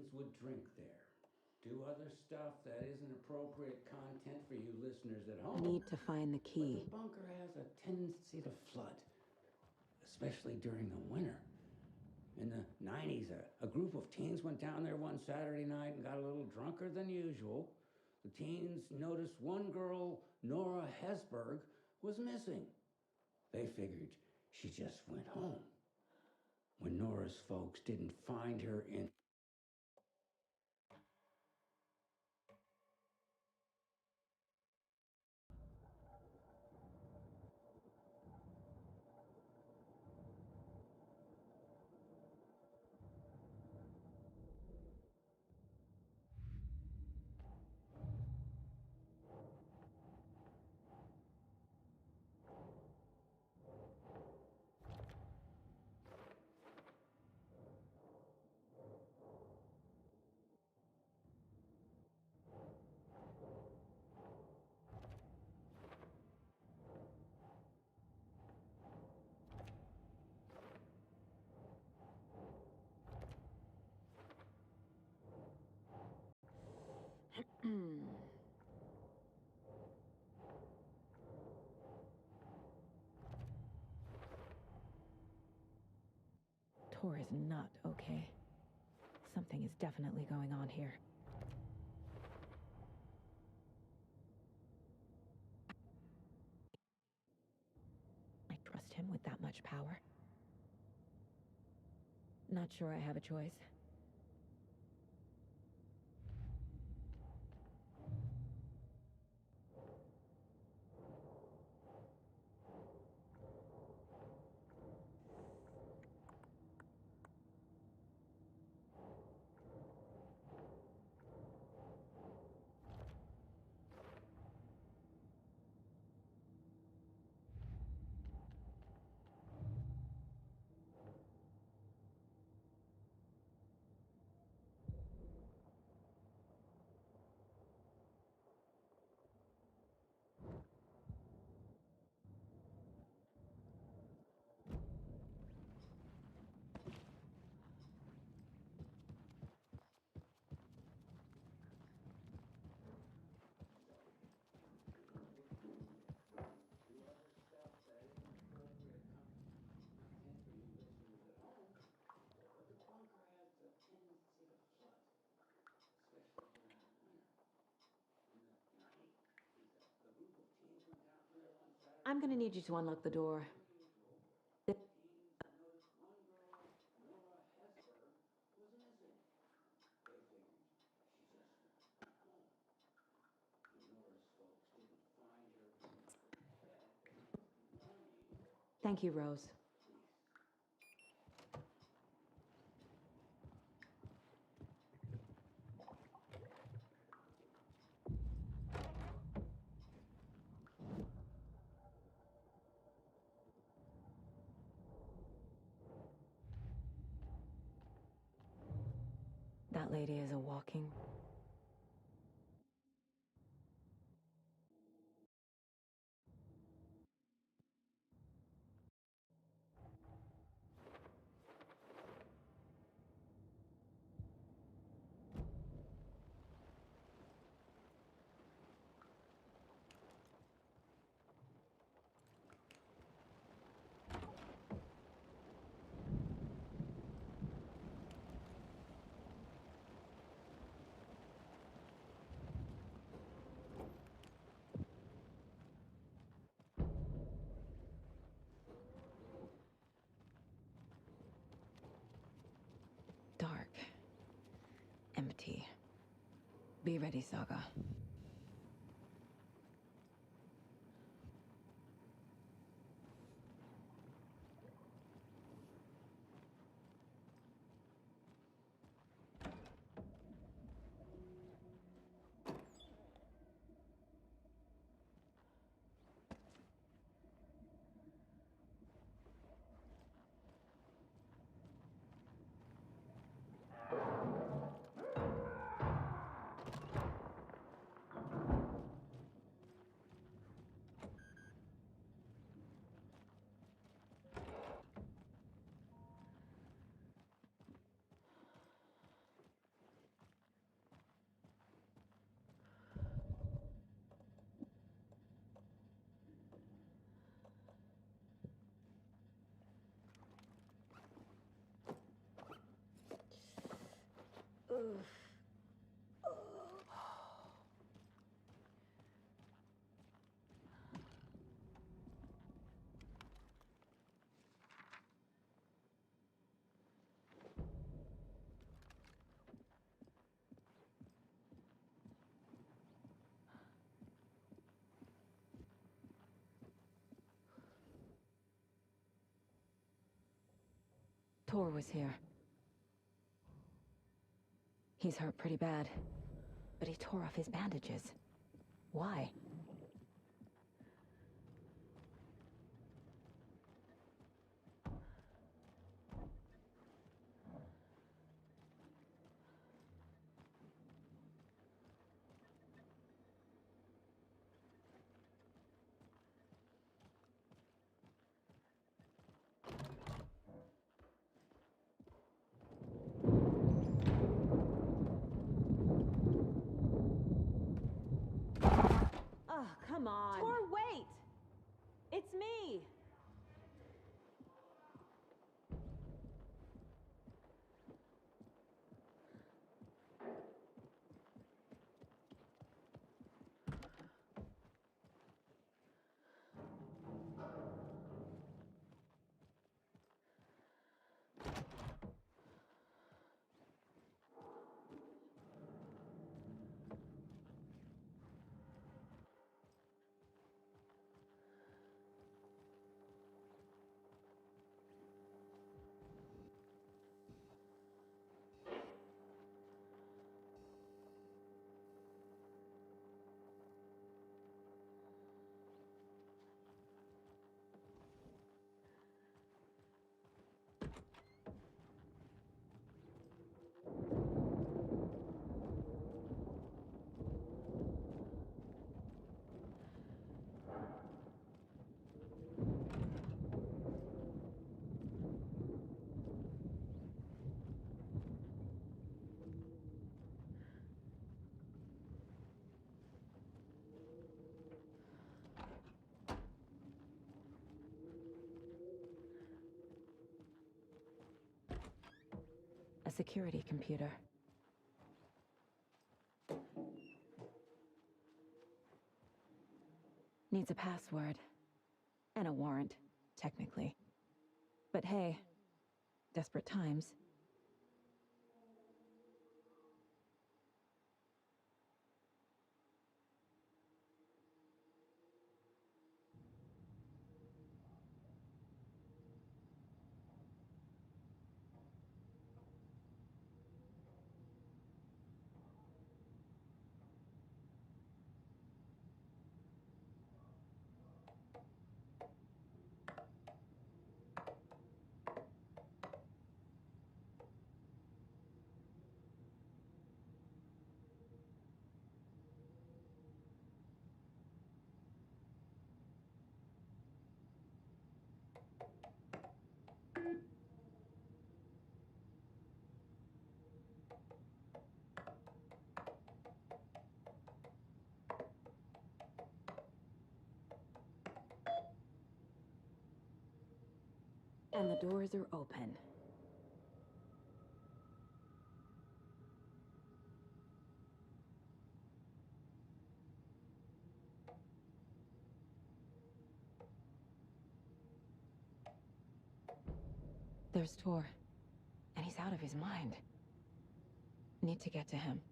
teens would drink there, do other stuff that isn't appropriate content for you listeners at home. Need to find the key. But the bunker has a tendency to flood, especially during the winter. In the 90s, a group of teens went down there one Saturday night and got a little drunker than usual. The teens noticed one girl, Nora Hesberg, was missing. They figured she just went home. When Nora's folks didn't find her in Tor is not okay. Something is definitely going on here. I trust him with that much power. Not sure I have a choice. I'm gonna need you to unlock the door. Thank you, Rose. That lady is a walking... dark. Empty. Be ready, Saga. Tor was here. He's hurt pretty bad, but he tore off his bandages. Why? Oh, come on. Tor, wait! It's me! A security computer. Needs a password. And a warrant, technically. But hey, desperate times. And the doors are open. There's Tor. And he's out of his mind. Need to get to him.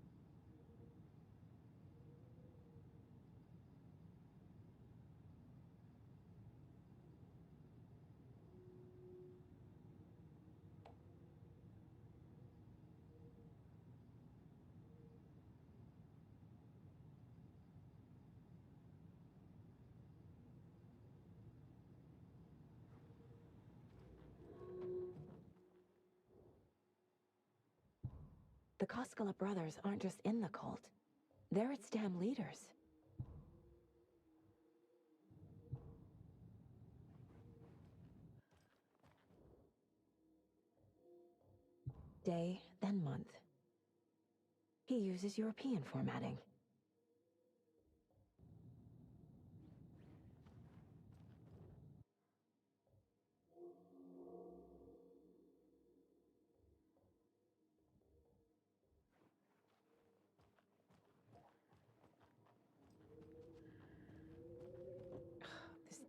The Koskela brothers aren't just in the cult. They're its damn leaders. Day, then month. He uses European formatting.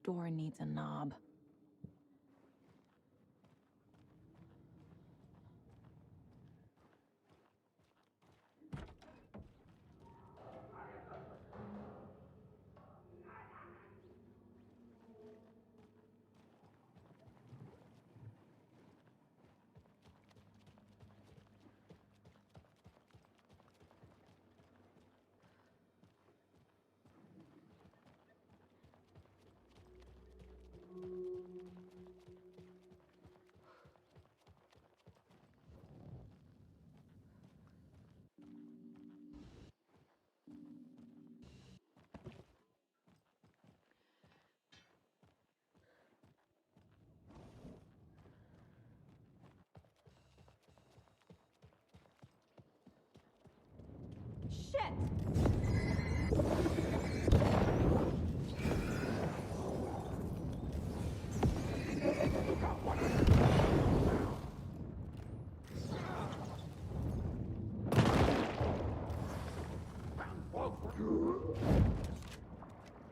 door needs a knob. Shit!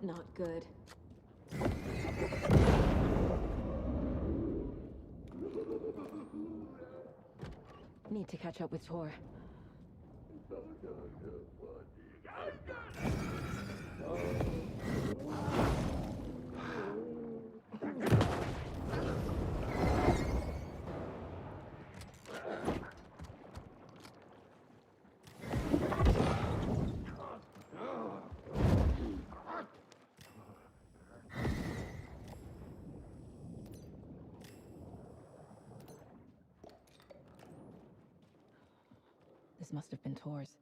Not good. Need to catch up with Tor. This must have been Tor's.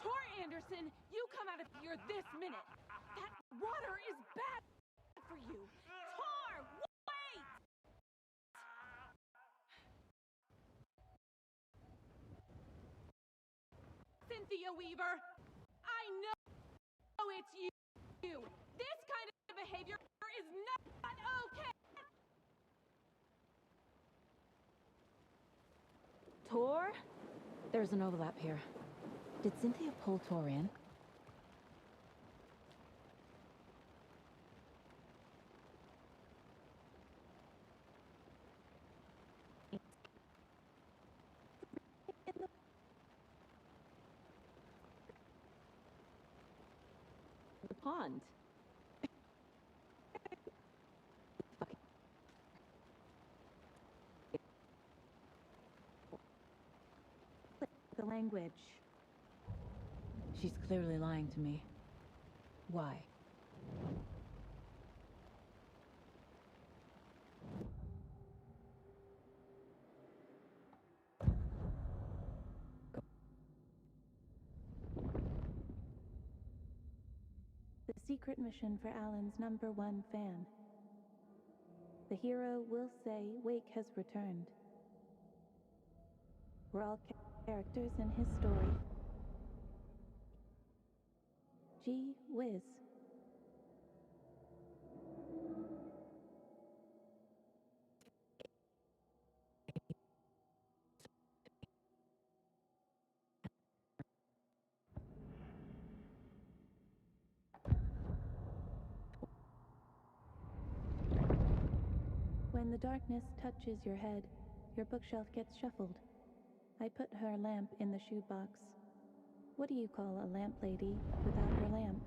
Tor Anderson, you come out of here this minute. That water is bad for you. Tor, wait! Cynthia Weaver, I know it's you. This kind of behavior is not okay. Tor? There's an overlap here. Did Cynthia pull Tor in? The pond. The language. She's clearly lying to me. Why? The secret mission for Alan's #1 fan. The hero will say Wake has returned. We're all characters in his story. Gee whiz. When the darkness touches your head, your bookshelf gets shuffled. I put her lamp in the shoebox. What do you call a lamp lady without her lamp?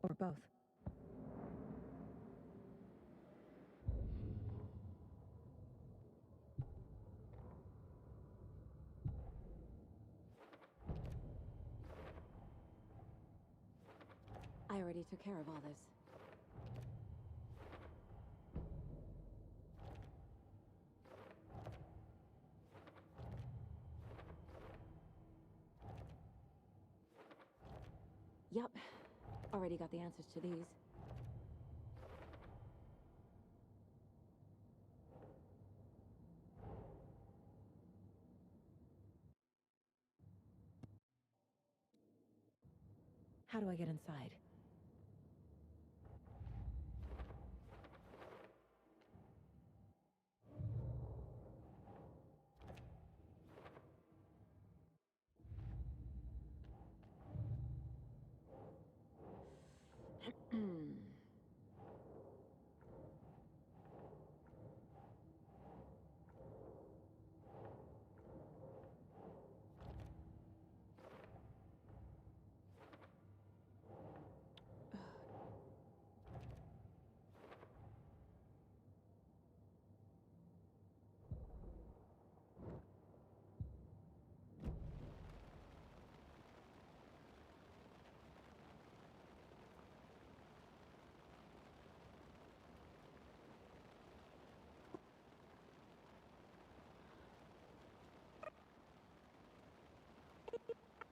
Or both. I already took care of all this. Yup. Already got the answers to these. How do I get inside?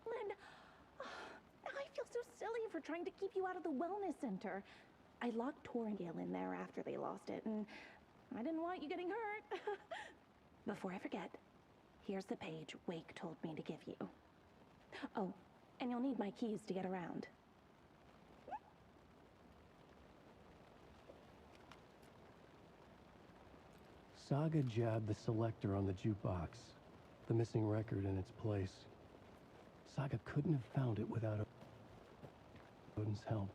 Lynn, I feel so silly for trying to keep you out of the wellness center. I locked Tor and Gale in there after they lost it, and I didn't want you getting hurt. Before I forget, here's the page Wake told me to give you. Oh, and you'll need my keys to get around. Saga jabbed the selector on the jukebox, the missing record in its place. Saga couldn't have found it without Odin's help.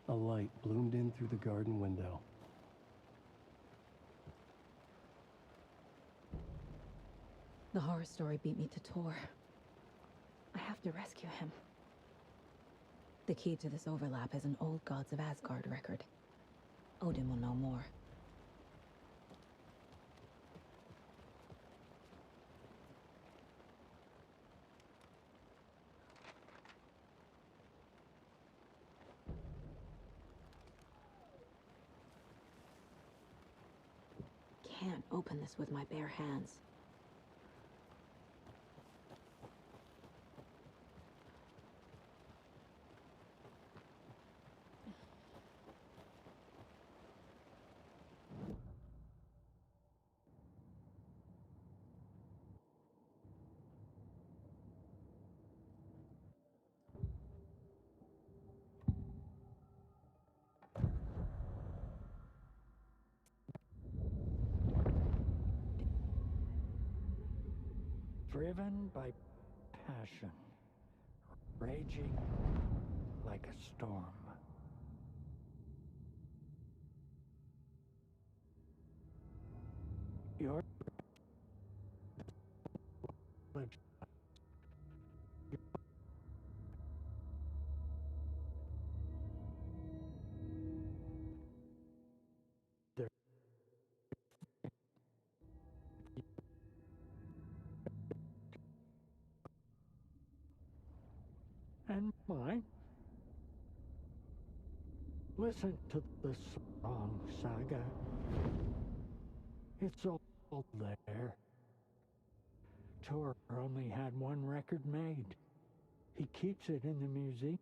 A light bloomed in through the garden window. The horror story beat me to Tor. I have to rescue him. The key to this overlap is an old Gods of Asgard record. Odin will know more. Can't open this with my bare hands. Driven by passion, raging like a storm. Your and mine. Listen to the song, Saga. It's all there. Tor only had one record made. He keeps it in the museum.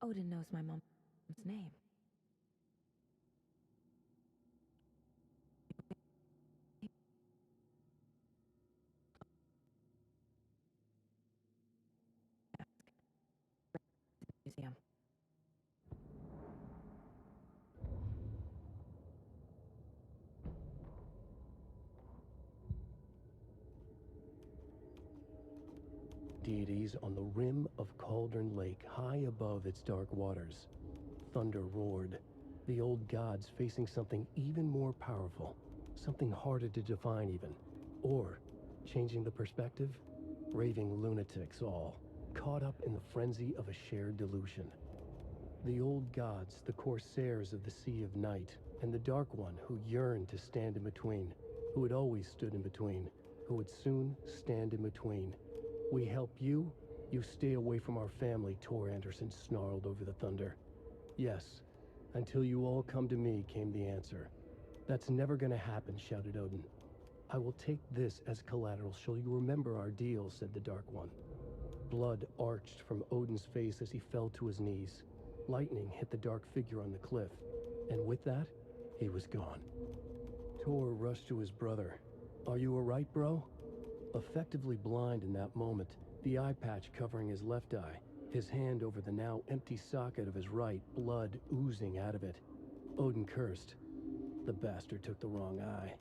Odin knows my mom's name. him. Deities on the rim of Cauldron Lake, high above its dark waters. Thunder roared, the old gods facing something even more powerful, something harder to define even. Or, changing the perspective, raving lunatics all, caught up in the frenzy of a shared delusion. The old gods, the corsairs of the Sea of Night, and the Dark One who yearned to stand in between, who had always stood in between, who would soon stand in between. We help you, you stay away from our family, Tor Anderson snarled over the thunder. Yes, until you all come to me, came the answer. That's never gonna happen, shouted Odin. I will take this as collateral, shall you remember our deal, said the Dark One. Blood arched from Odin's face as he fell to his knees. Lightning hit the dark figure on the cliff, and with that, he was gone. Tor rushed to his brother. Are you alright, bro? Effectively blind in that moment, the eye patch covering his left eye, his hand over the now empty socket of his right, blood oozing out of it. Odin cursed. The bastard took the wrong eye.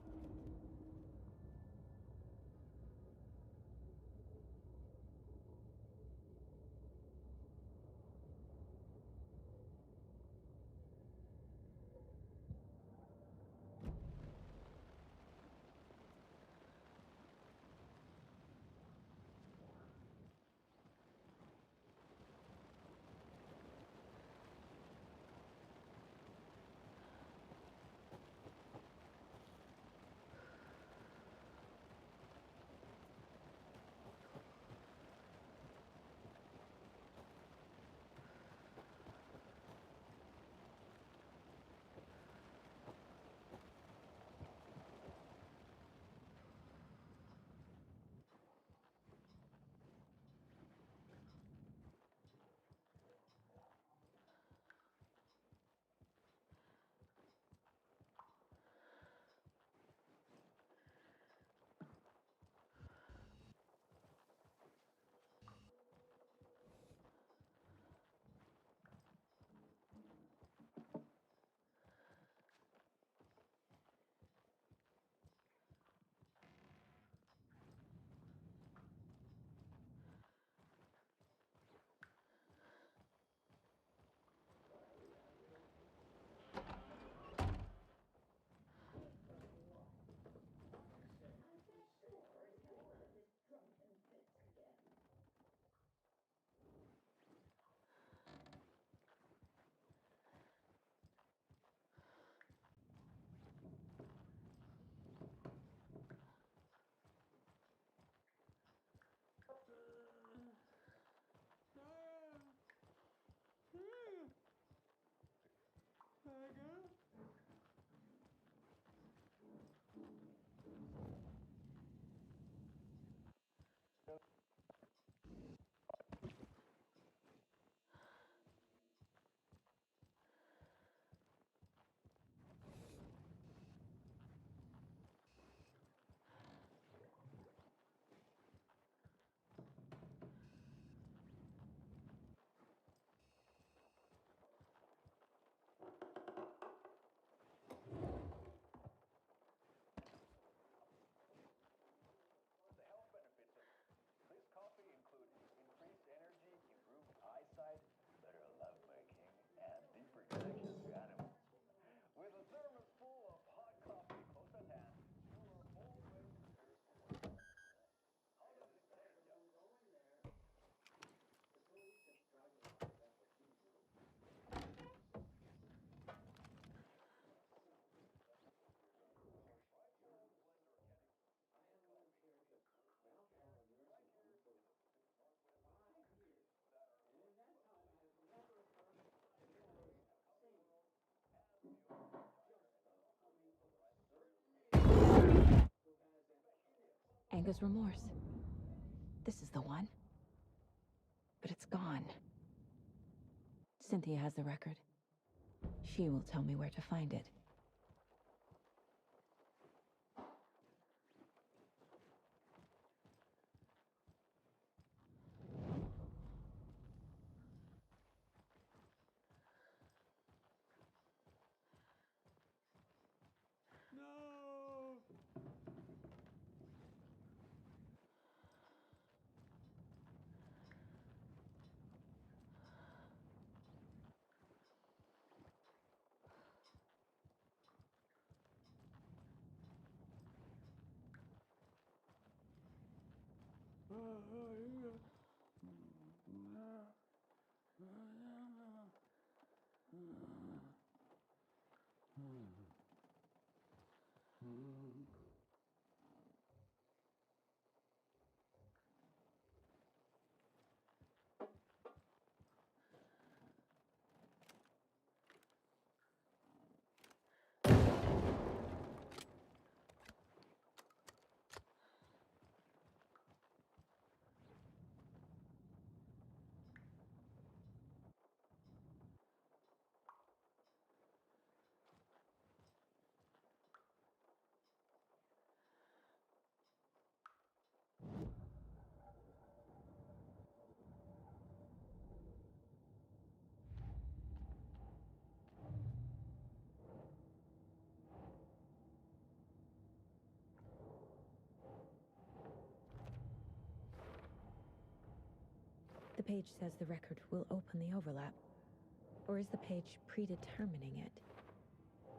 Anger's remorse. This is the one. But it's gone. Cynthia has the record. She will tell me where to find it. The page says the record will open the overlap. Or is the page predetermining it?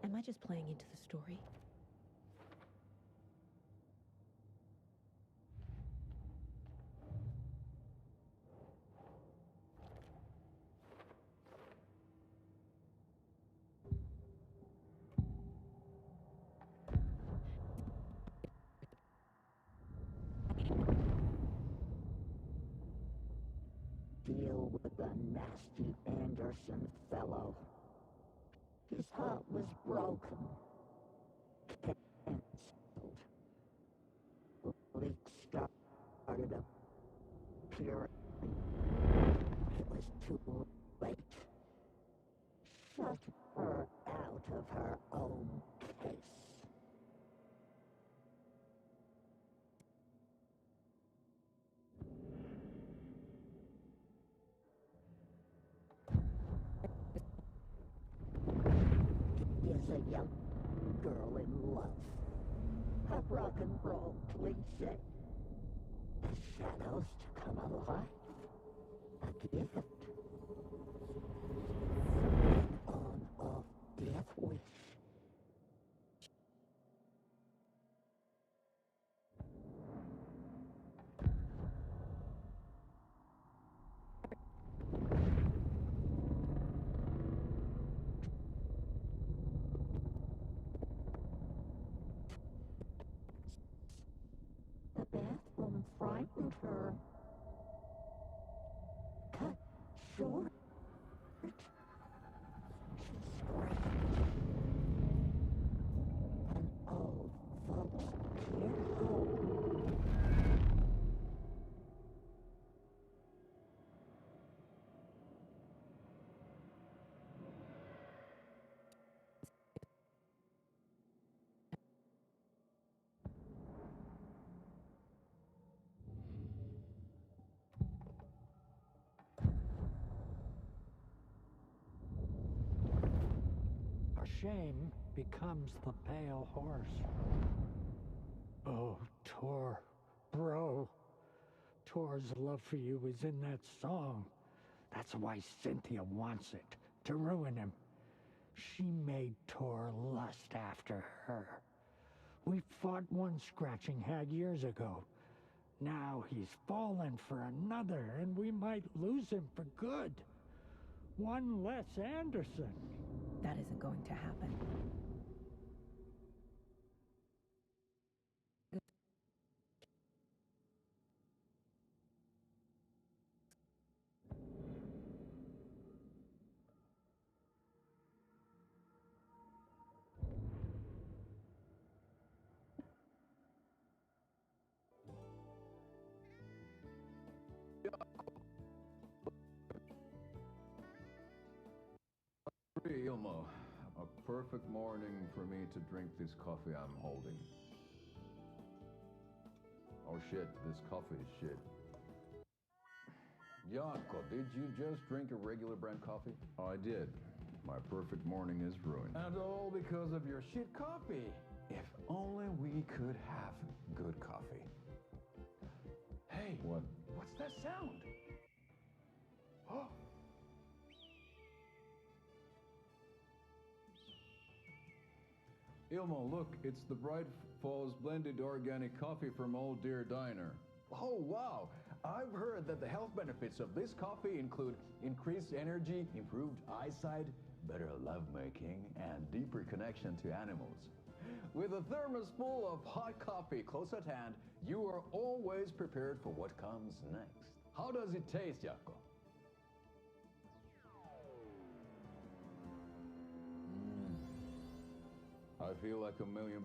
Am I just playing into the story? Deal with the nasty Anderson fellow. His heart was broken. Cancelled. Leaks started appearing. It was too late. Shut her out of her own case. Is a young girl in love. A rock and roll cliche. The shadows to come alive. A gift. An on-off death wish. The bathroom frightened her. Cut short. She screamed. An old folks care home. Shame becomes the pale horse. Oh, Tor, bro. Tor's love for you is in that song. That's why Cynthia wants it, to ruin him. She made Tor lust after her. We fought one scratching hag years ago. Now he's fallen for another, and we might lose him for good. One less Anderson. That isn't going to happen. Ilmo, a perfect morning for me to drink this coffee I'm holding. Oh shit, this coffee is shit. Jaakko, did you just drink a regular brand coffee? Oh, I did. My perfect morning is ruined. And all because of your shit coffee. If only we could have good coffee. Hey, what? What's that sound? Oh! Ilmo, look, it's the Bright Falls blended organic coffee from Old Deer Diner. Oh, wow! I've heard that the health benefits of this coffee include increased energy, improved eyesight, better lovemaking, and deeper connection to animals. With a thermos full of hot coffee close at hand, you are always prepared for what comes next. How does it taste, Jaakko? I feel like $1 million.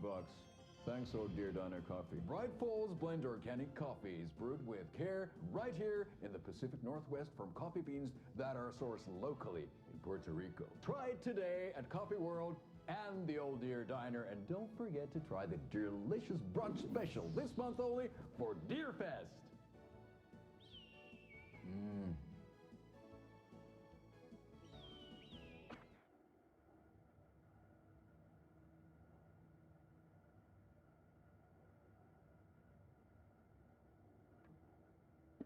Thanks, Oh Dear Diner Coffee. Bright Falls Blend Organic Coffee is brewed with care right here in the Pacific Northwest from coffee beans that are sourced locally in Puerto Rico. Try it today at Coffee World and the Old Deer Diner, and don't forget to try the delicious brunch special this month only for Deer Fest.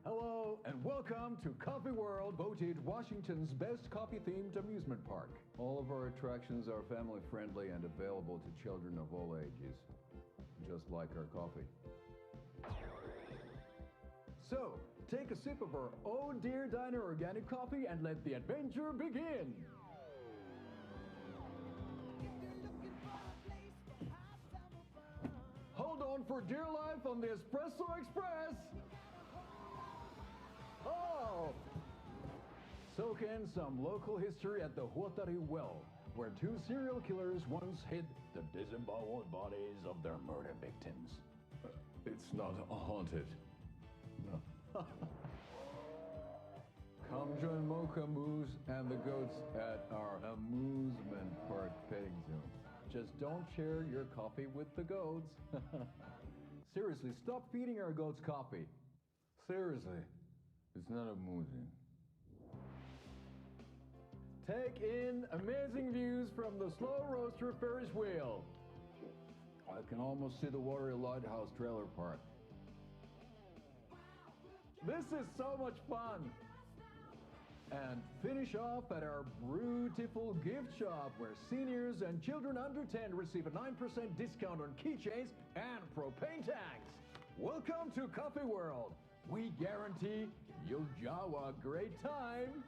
Hello and welcome to Coffee World, voted Washington's best coffee-themed amusement park. All of our attractions are family-friendly and available to children of all ages, just like our coffee. So, take a sip of our Oh Dear Diner organic coffee and let the adventure begin! Hold on for dear life on the Espresso Express! Oh! Soak in some local history at the Huotari Well, where 2 serial killers once hid the disemboweled bodies of their murder victims. It's not haunted. No. Come join Mocha Moose and the goats at our amusement park petting zoo. Just don't share your coffee with the goats. Seriously, stop feeding our goats coffee. Seriously. It's not amusing. Take in amazing views from the Slow Roaster Ferris wheel. I can almost see the Watery Lighthouse trailer park. This is so much fun. And finish off at our beautiful gift shop where seniors and children under 10 receive a 9% discount on keychains and propane tanks. Welcome to Coffee World. We guarantee you'll have a great time.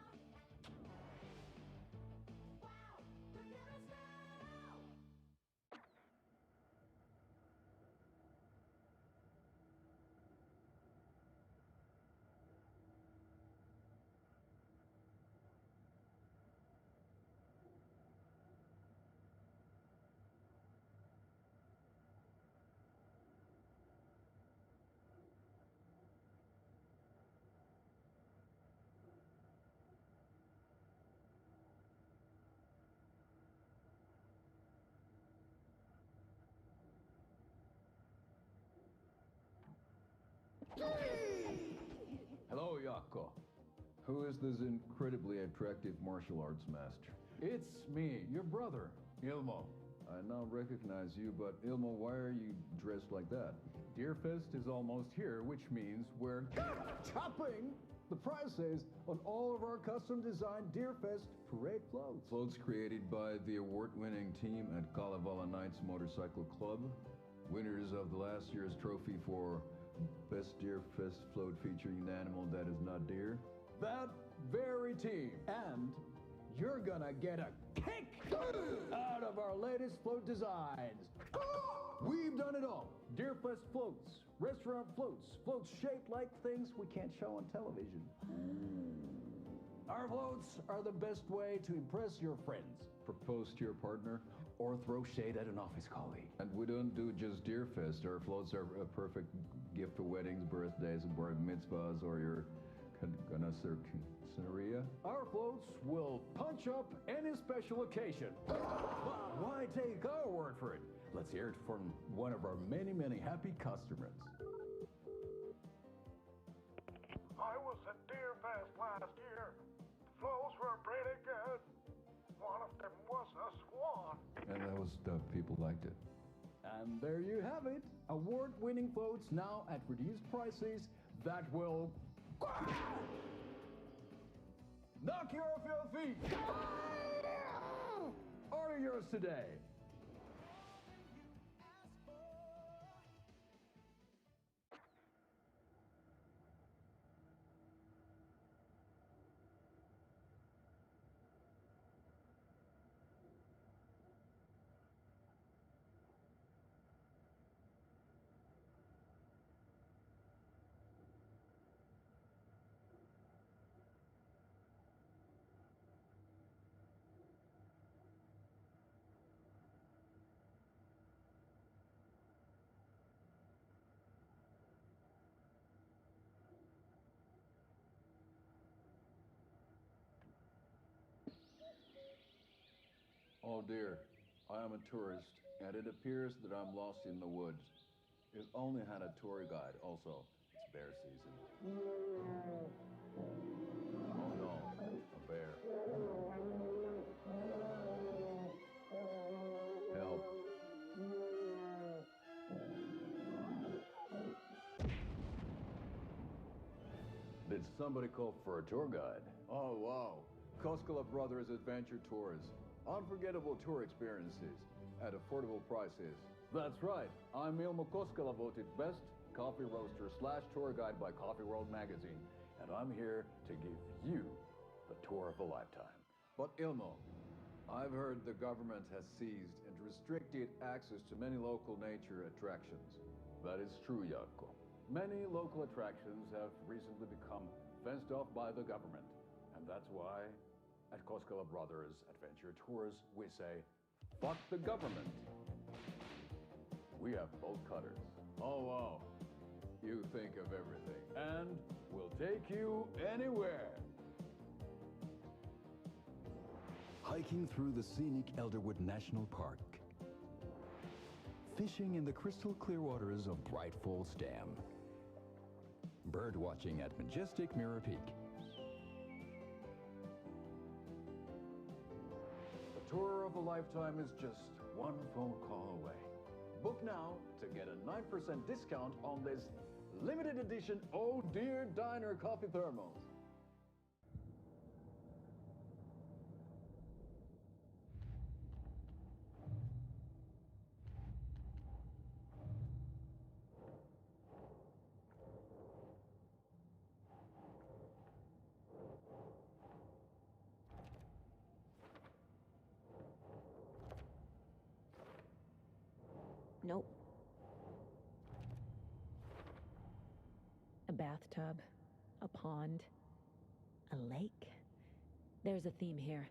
Hello, Jaakko. Who is this incredibly attractive martial arts master? It's me, your brother, Ilmo. I now recognize you, but Ilmo, why are you dressed like that? Deerfest is almost here, which means we're chopping the prices on all of our custom-designed Deerfest parade floats. Floats created by the award-winning team at Kalevala Knights Motorcycle Club, winners of the last year's trophy for Best Deerfest float featuring an animal that is not deer. That very team. And you're gonna get a kick out of our latest float designs. We've done it all. Deerfest floats, restaurant floats, floats shaped like things we can't show on television. Our floats are the best way to impress your friends, propose to your partner, or throw shade at an office colleague. And we don't do just Deerfest. Our floats are a perfect gift for weddings, birthdays, bar mitzvahs, or your Scenaria. Our floats will punch up any special occasion. But why take our word for it? Let's hear it from one of our many, many happy customers. I was at Deerfest last year. Floats were pretty good. One of them was a swan. And the people liked it. And there you have it. Award-winning floats now at reduced prices that will knock you off your feet. Order yours today. Oh dear, I am a tourist, and it appears that I'm lost in the woods. If only had a tour guide. Also, it's bear season. Oh no, a bear. Help. Did somebody call for a tour guide? Oh wow, Koskela Brothers Adventure Tours. Unforgettable tour experiences at affordable prices. That's right, I'm Ilmo Koskela, voted best coffee roaster / tour guide by Coffee World magazine, and I'm here to give you the tour of a lifetime. But Ilmo, I've heard the government has seized and restricted access to many local nature attractions. That is true, Jaakko. Many local attractions have recently become fenced off by the government, and that's why at Koskela Brothers Adventure Tours we say, fuck the government. We have bolt cutters. Oh wow, you think of everything, and we'll take you anywhere. Hiking through the scenic Elderwood National Park. Fishing in the crystal clear waters of Bright Falls Dam. Bird watching at majestic Mirror Peak. The tour of a lifetime is just one phone call away. Book now to get a 9% discount on this limited edition Oh Dear Diner coffee thermos. Nope. A bathtub, a pond, a lake. There's a theme here.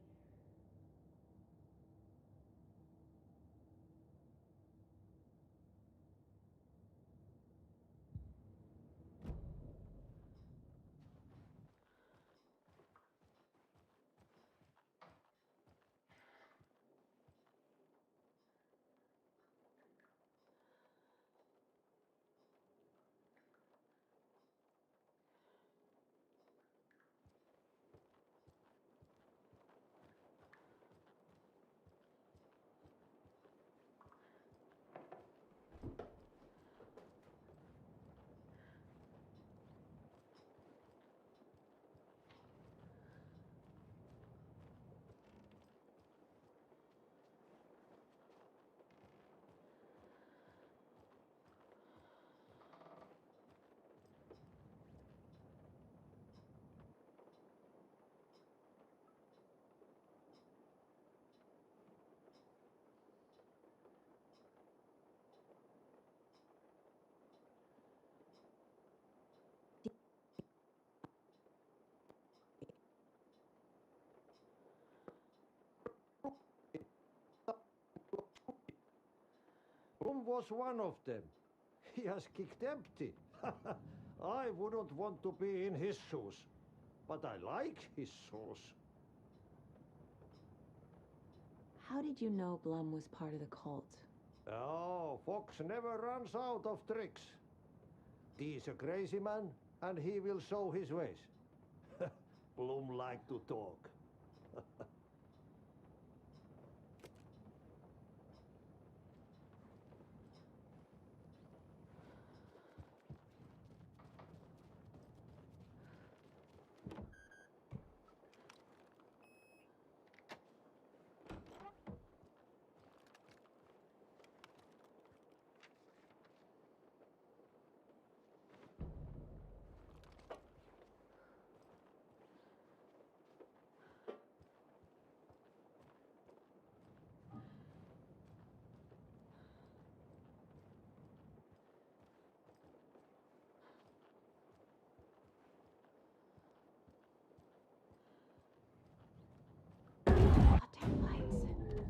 Blum was one of them. He has kicked empty. I wouldn't want to be in his shoes, but I like his shoes. How did you know Blum was part of the cult? Oh, Fox never runs out of tricks. He's a crazy man, and he will show his ways. Blum like to talk.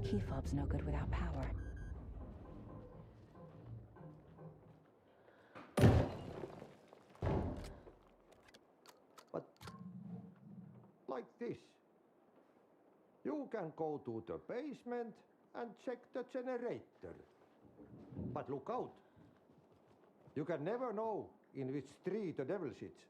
Key fob's no good without power. But like this. You can go to the basement and check the generator. But look out. You can never know in which tree the devil sits.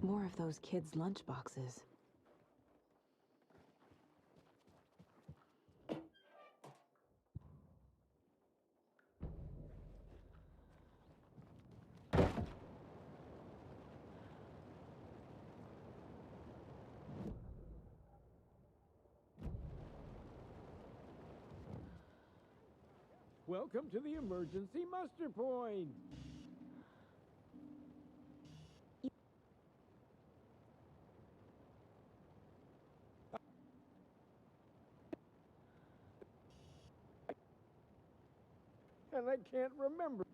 More of those kids' lunchboxes. Welcome to the emergency muster point. And I can't remember.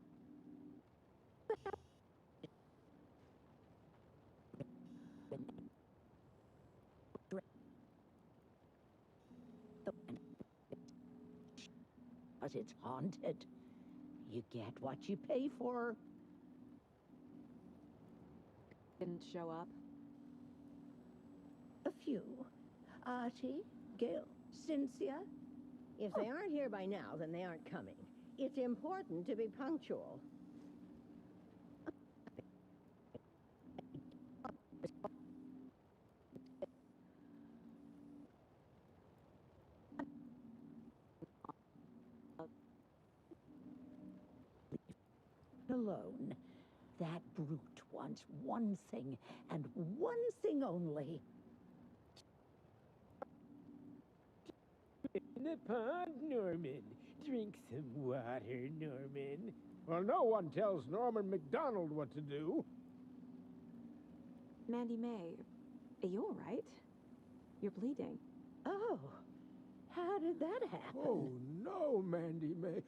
But it's haunted. You get what you pay for. Didn't show up. A few. Artie, Gil, Cynthia. If they aren't here by now, then they aren't coming. It's important to be punctual. alone. That brute wants one thing, and one thing only. In the pond, Norman. Drink some water, Norman. Well, no one tells Norman McDonald what to do. Mandy May, are you all right? You're bleeding. Oh, how did that happen? Oh, no, Mandy May.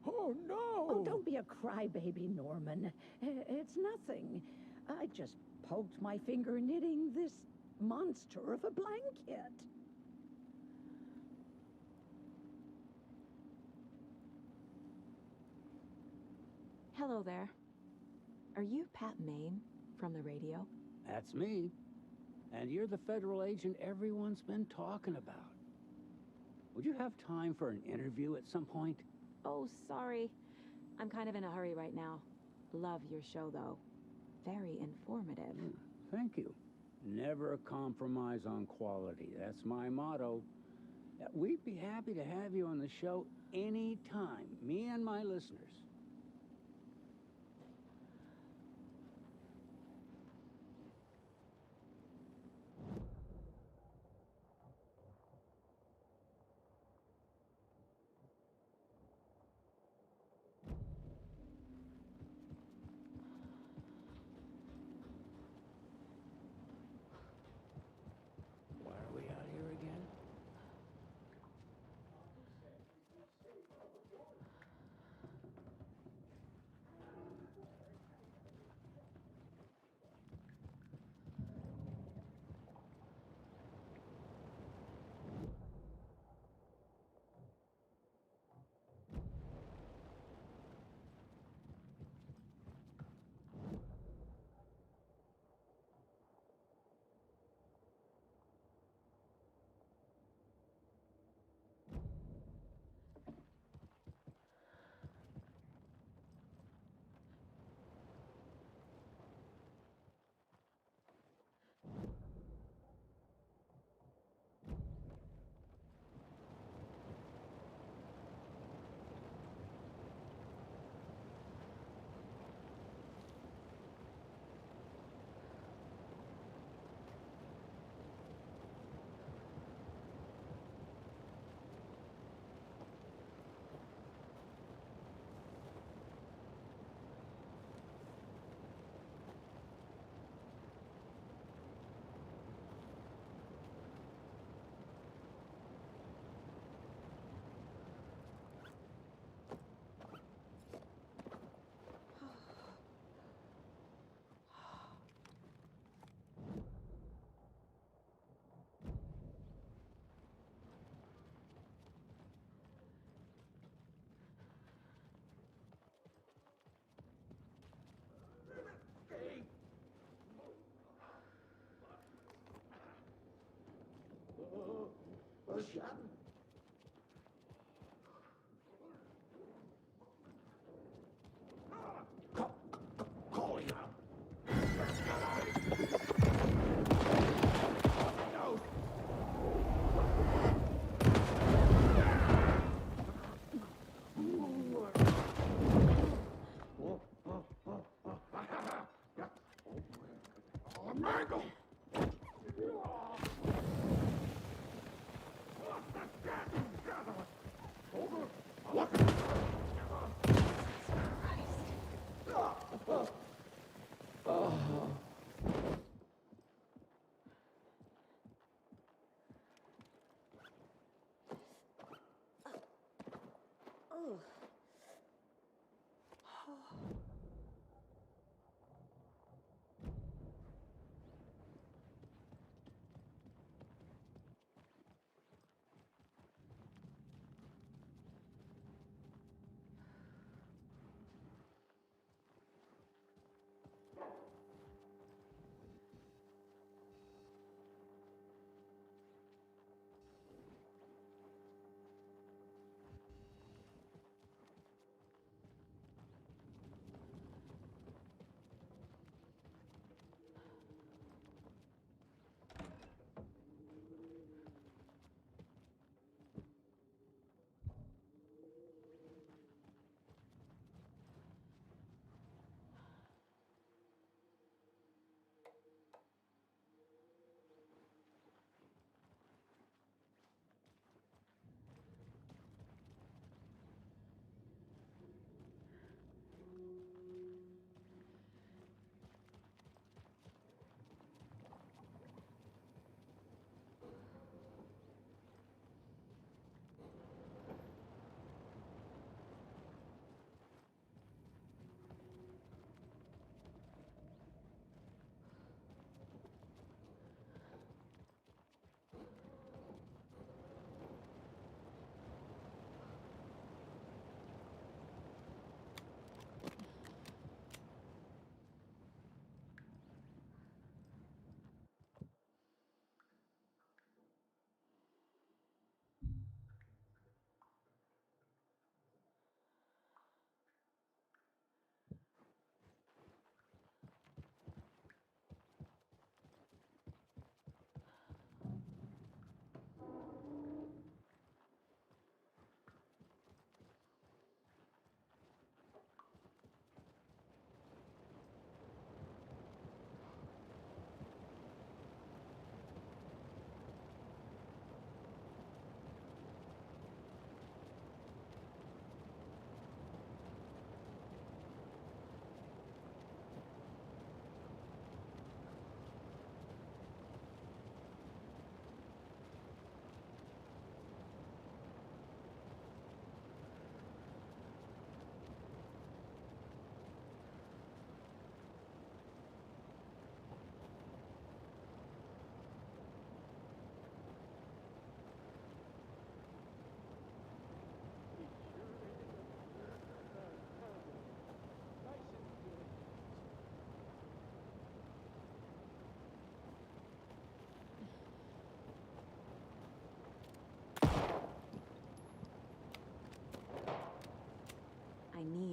Oh, no! Oh, don't be a crybaby, Norman. It's nothing. I just poked my finger knitting this monster of a blanket. Hello there. Are you Pat Maine from the radio? That's me. And you're the federal agent everyone's been talking about. Would you have time for an interview at some point? Oh, sorry. I'm kind of in a hurry right now. Love your show, though. Very informative. Thank you. Never compromise on quality. That's my motto. We'd be happy to have you on the show anytime, me and my listeners. Why are we out here again?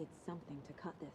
need something to cut this.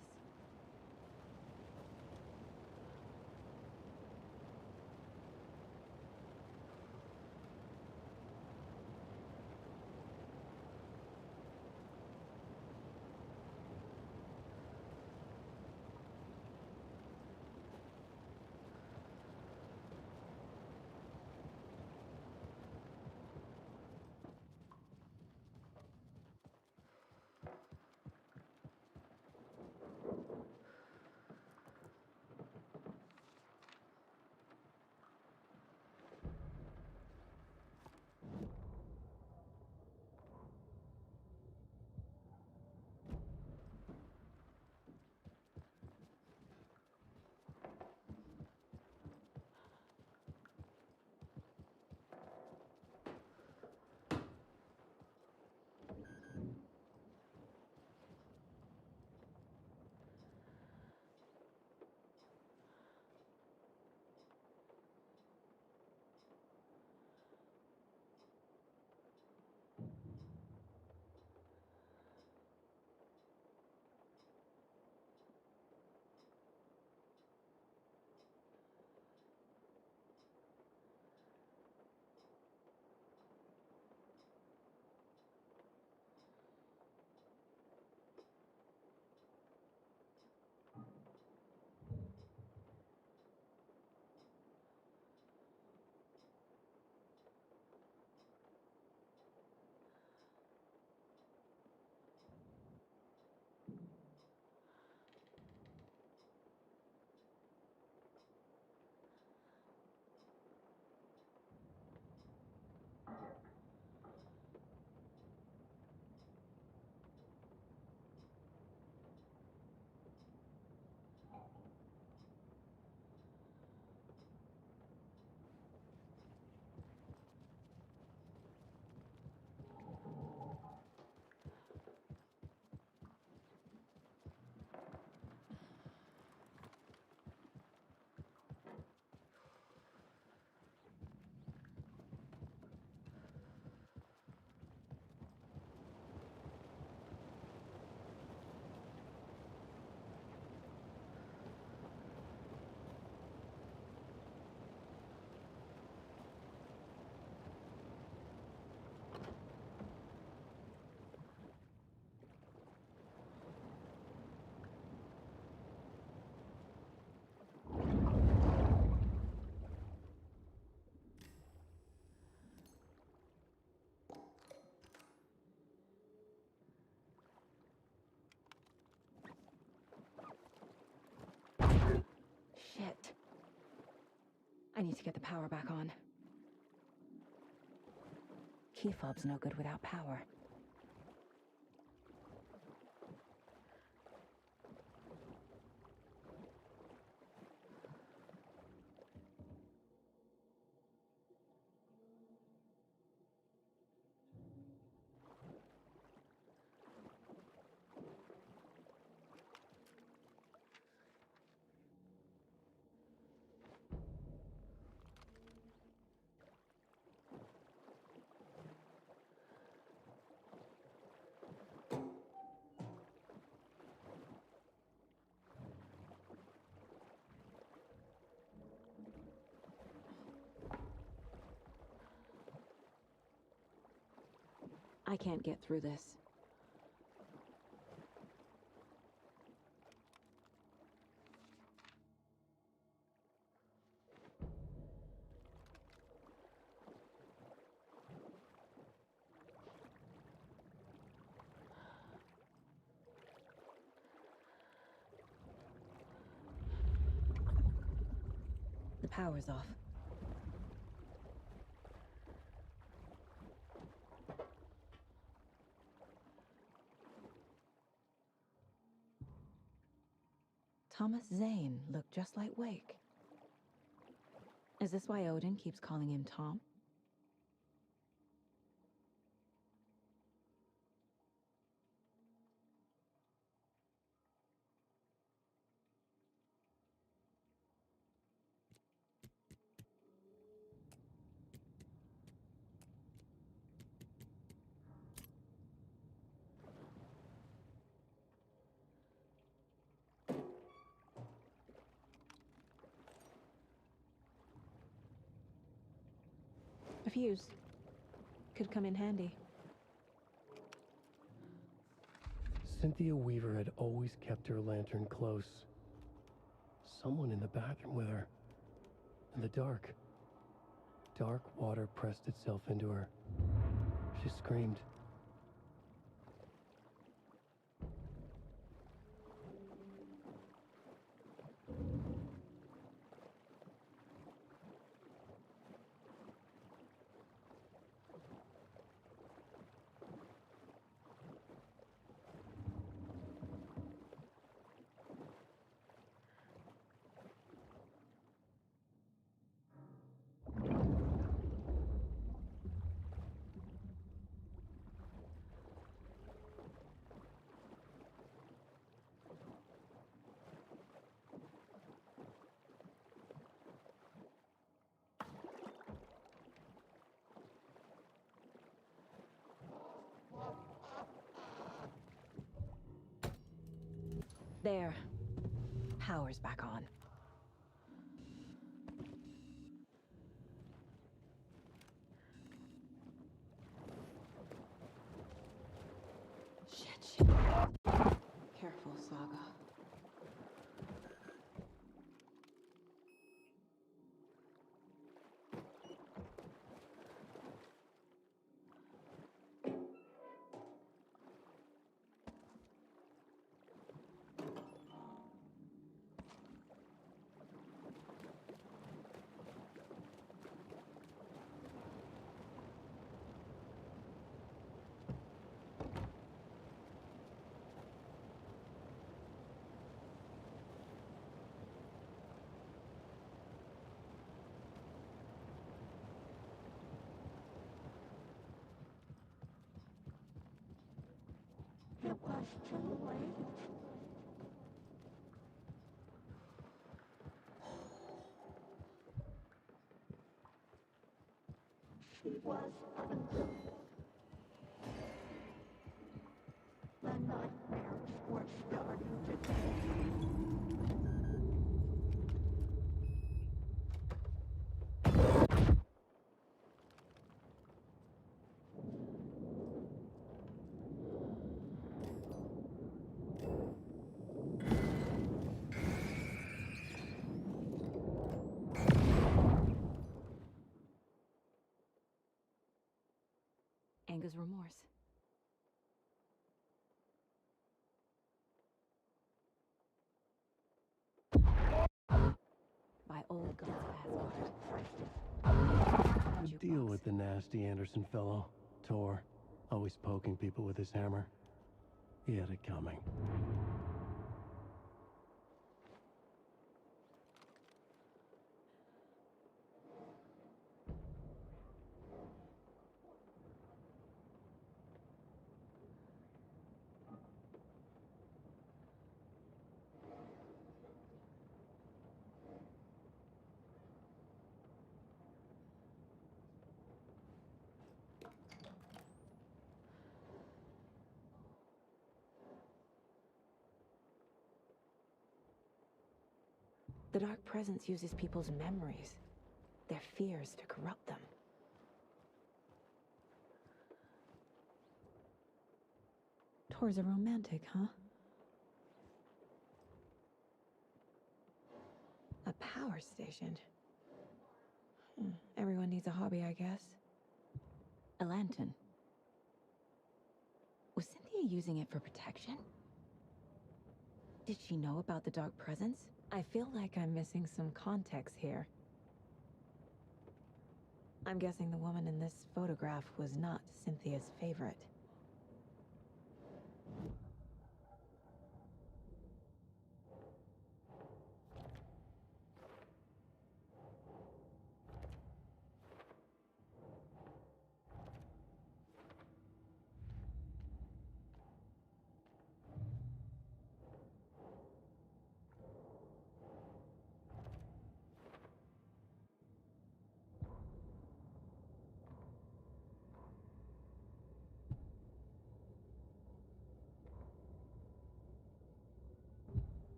Shit. I need to get the power back on. Key fob's no good without power. I can't get through this. The power's off. Thomas Zane looked just like Wake. Is this why Odin keeps calling him Tom? fuse. Could come in handy. Cynthia Weaver had always kept her lantern close. Someone in the bathroom with her. In the dark. Dark water pressed itself into her. She screamed. There. Power's back on. Shit. Careful, Saga. It was too late. She was undone. The nightmares were starting to Anger's remorse. By old gods of Asgard. Deal with the nasty Anderson fellow. Tor, always poking people with his hammer. He had it coming. The Dark Presence uses people's memories, their fears to corrupt them. Tor's a romantic, huh? A power station. Everyone needs a hobby, I guess. A lantern. Was Cynthia using it for protection? Did she know about the Dark Presence? I feel like I'm missing some context here. I'm guessing the woman in this photograph was not Cynthia's favorite.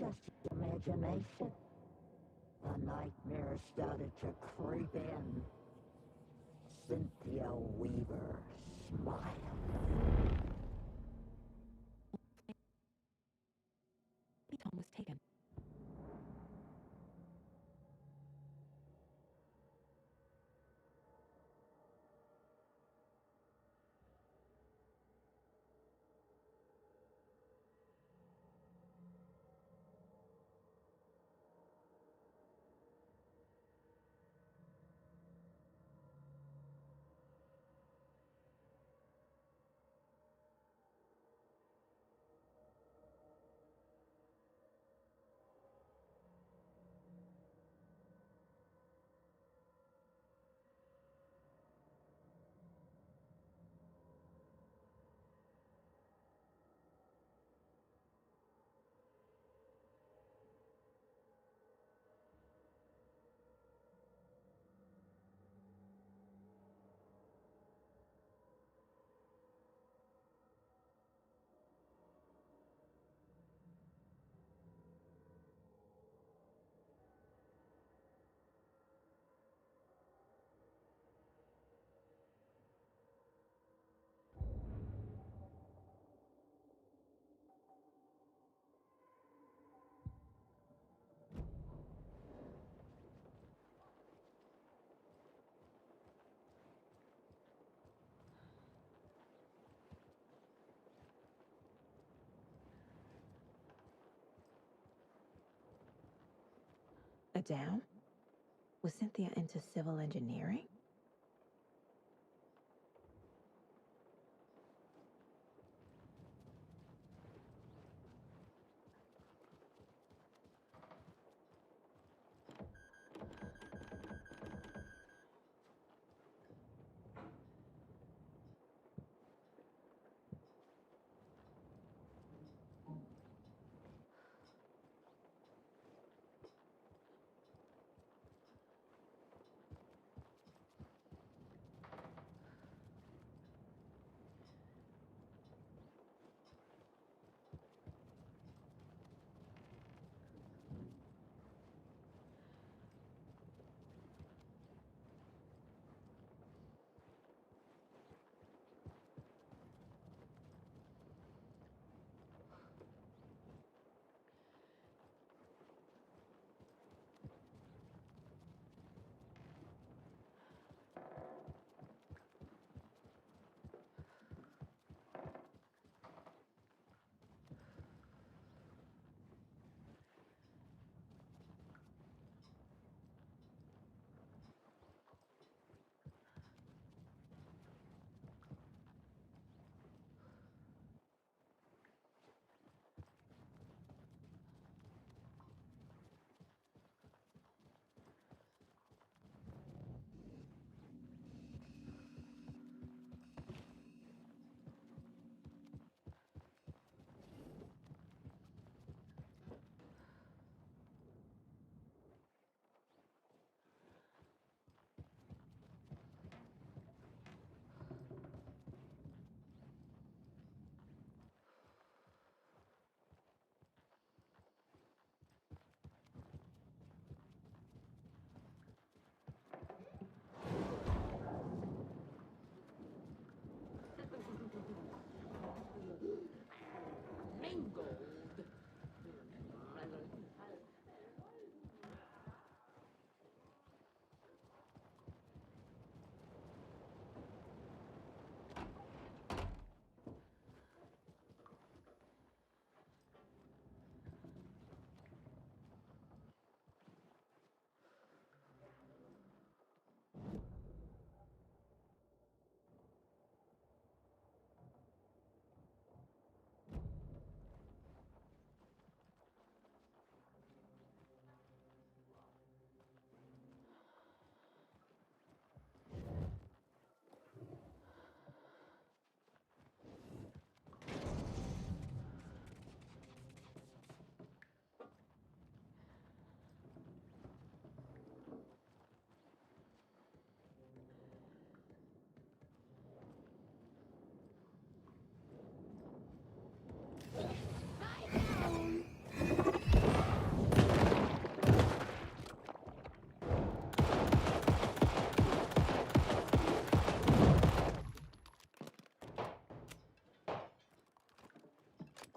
just imagination. A nightmare started to creep in. Cynthia Weaver smiled. Tom was taken. A dam? Was Cynthia into civil engineering?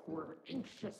we're anxious.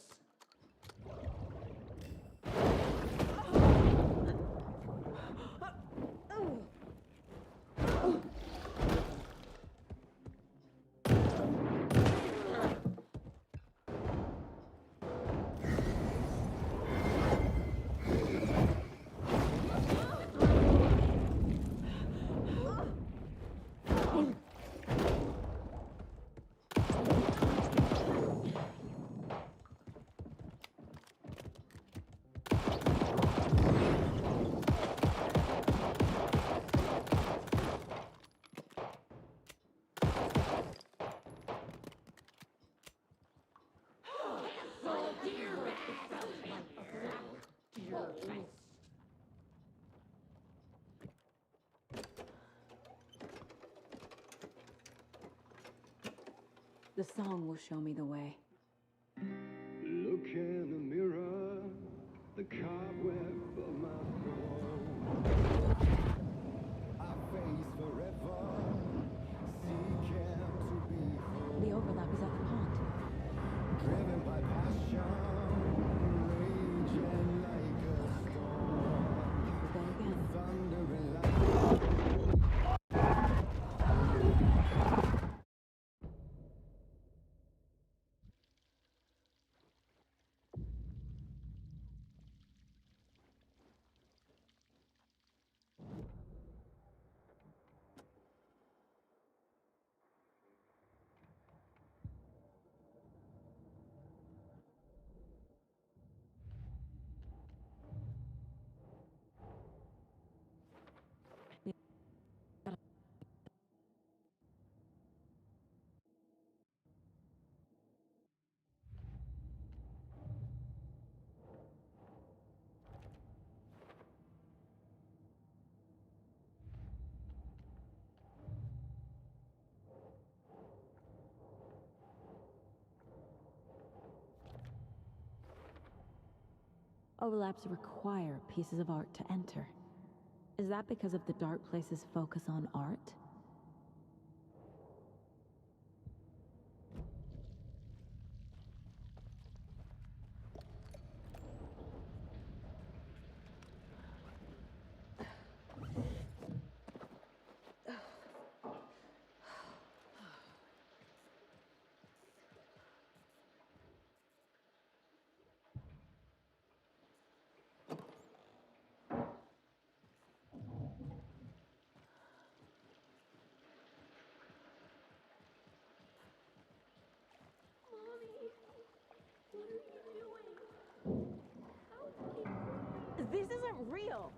The song will show me the way. Look in the mirror, the cobweb of my soul. I face forever, seeking to be whole. The overlap is at the pond. Driven by passion, raging like a storm. Here we go again. Thundering like Overlaps require pieces of art to enter. Is that because of the Dark Place's focus on art? This isn't real.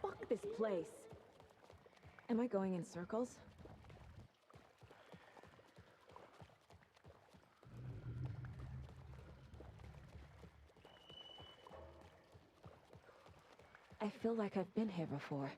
Fuck this place. Am I going in circles? I feel like I've been here before.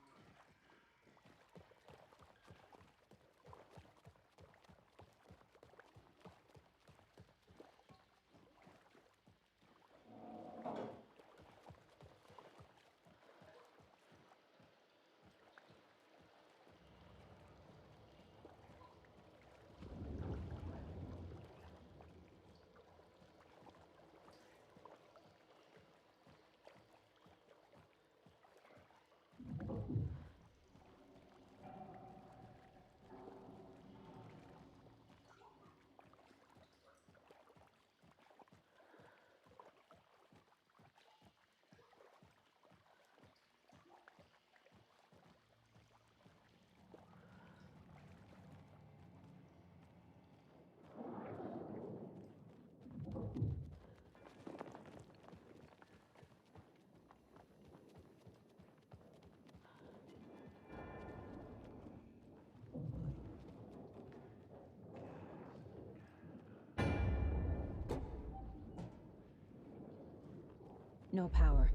No power.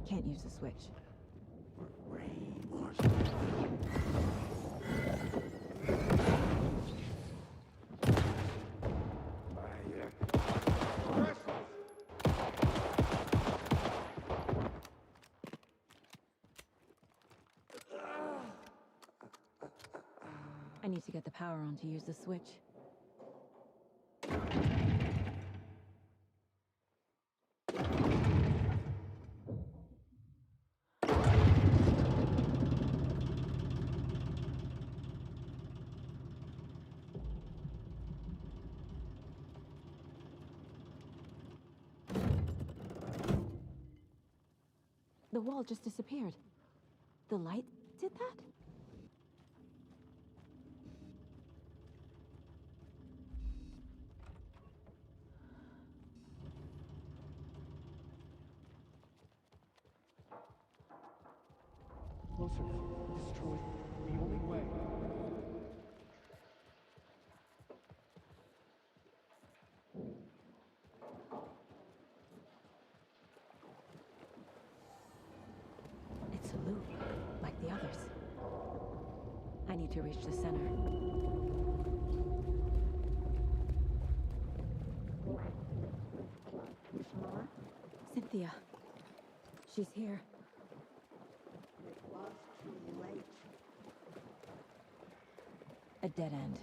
Can't use the switch. I need to get the power on to use the switch. The wall just disappeared. The light did that? Closer. Destroy the only way. It's a loop, like the others. I need to reach the center. Cynthia. She's here. It was too late. A dead end.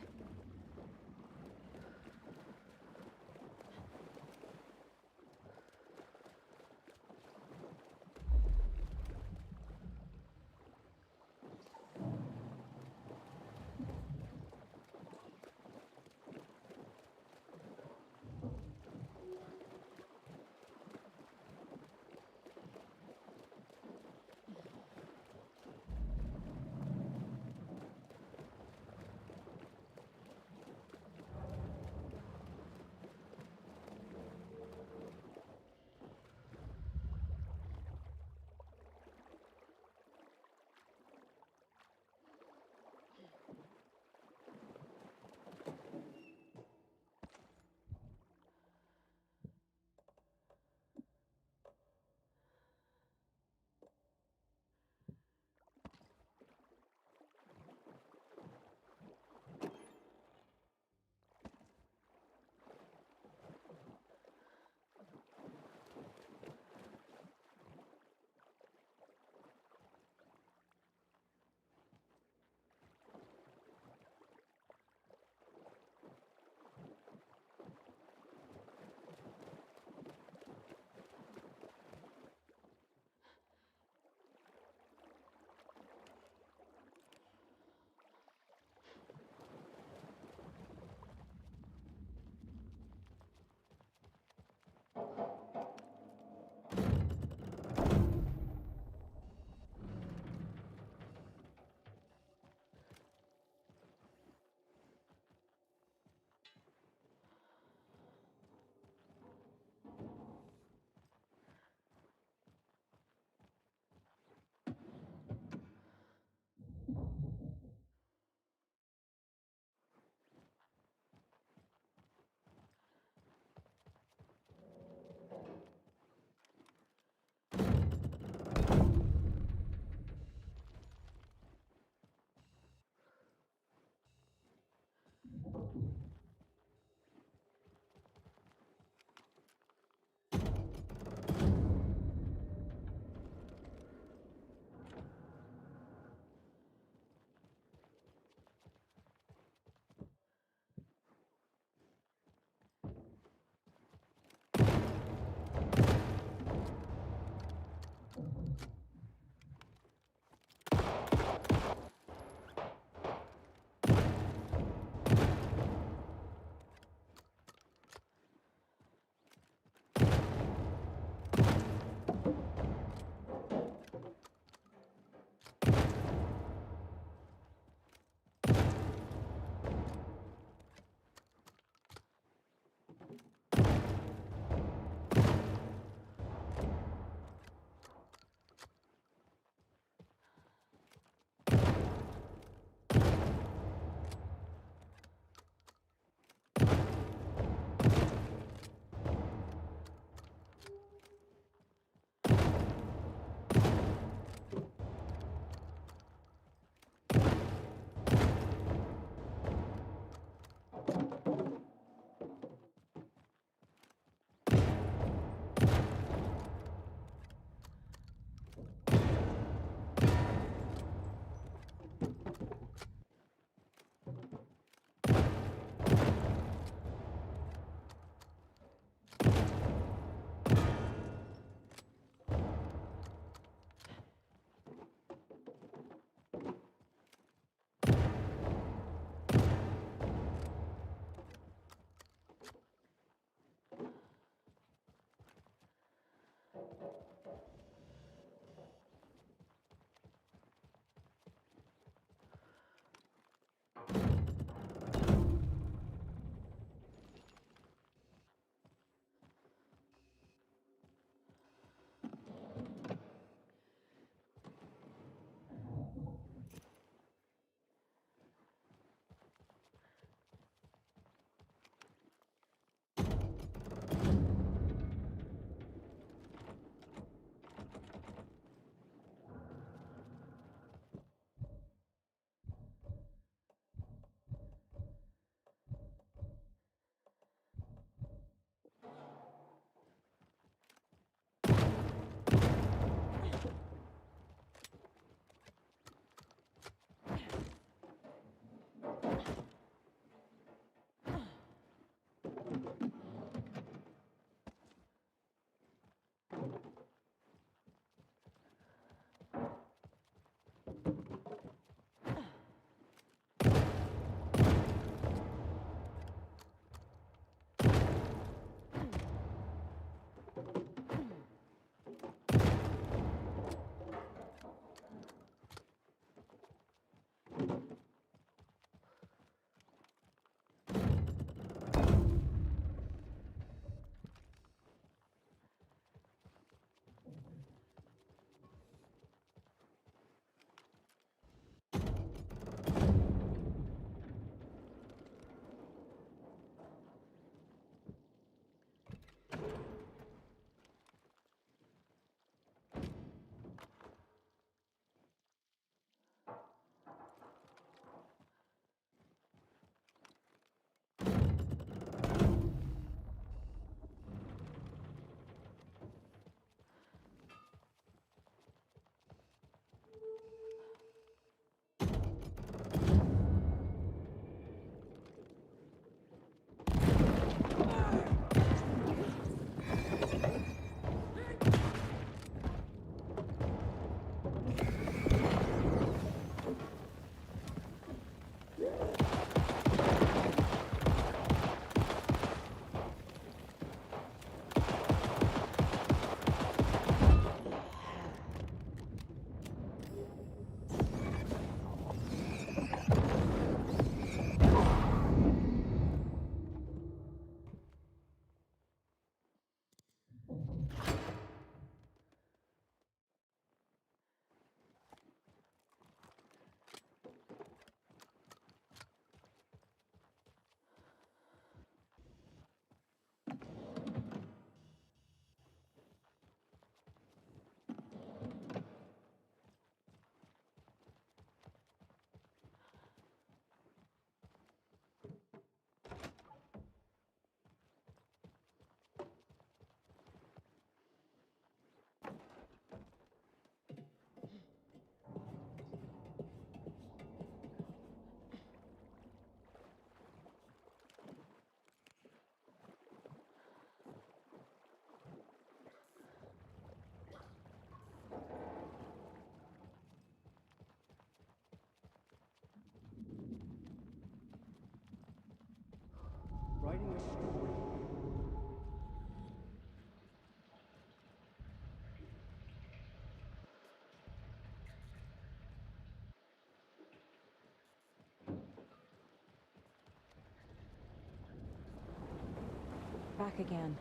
back again.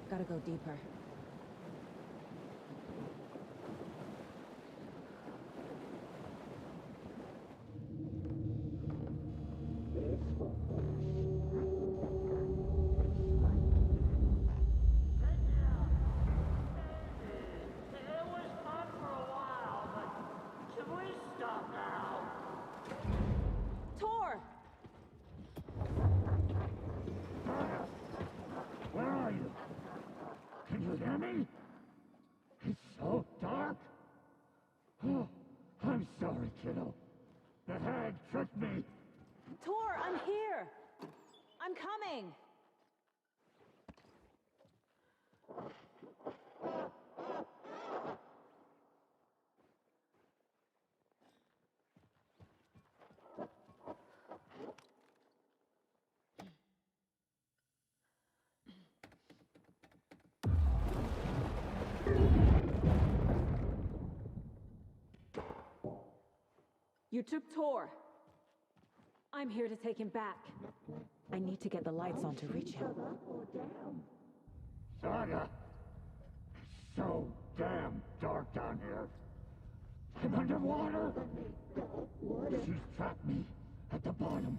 Gotta go deeper. Tor! Where are you? Can you hear me? It's so dark. Oh, I'm sorry, kiddo. The hag tricked me. Tor, I'm here! I'm coming! You took Tor. I'm here to take him back. I need to get the lights on to reach him. Saga! It's so damn dark down here. I'm underwater. She's trapped me at the bottom.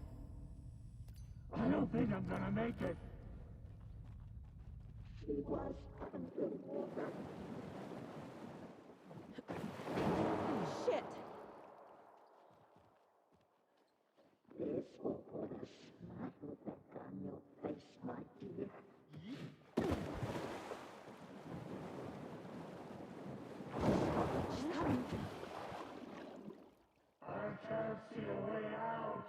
I don't think I'm gonna make it. She was underwater. Shit! This will put a smile back on your face, my dear. She's coming. I can't see a way out.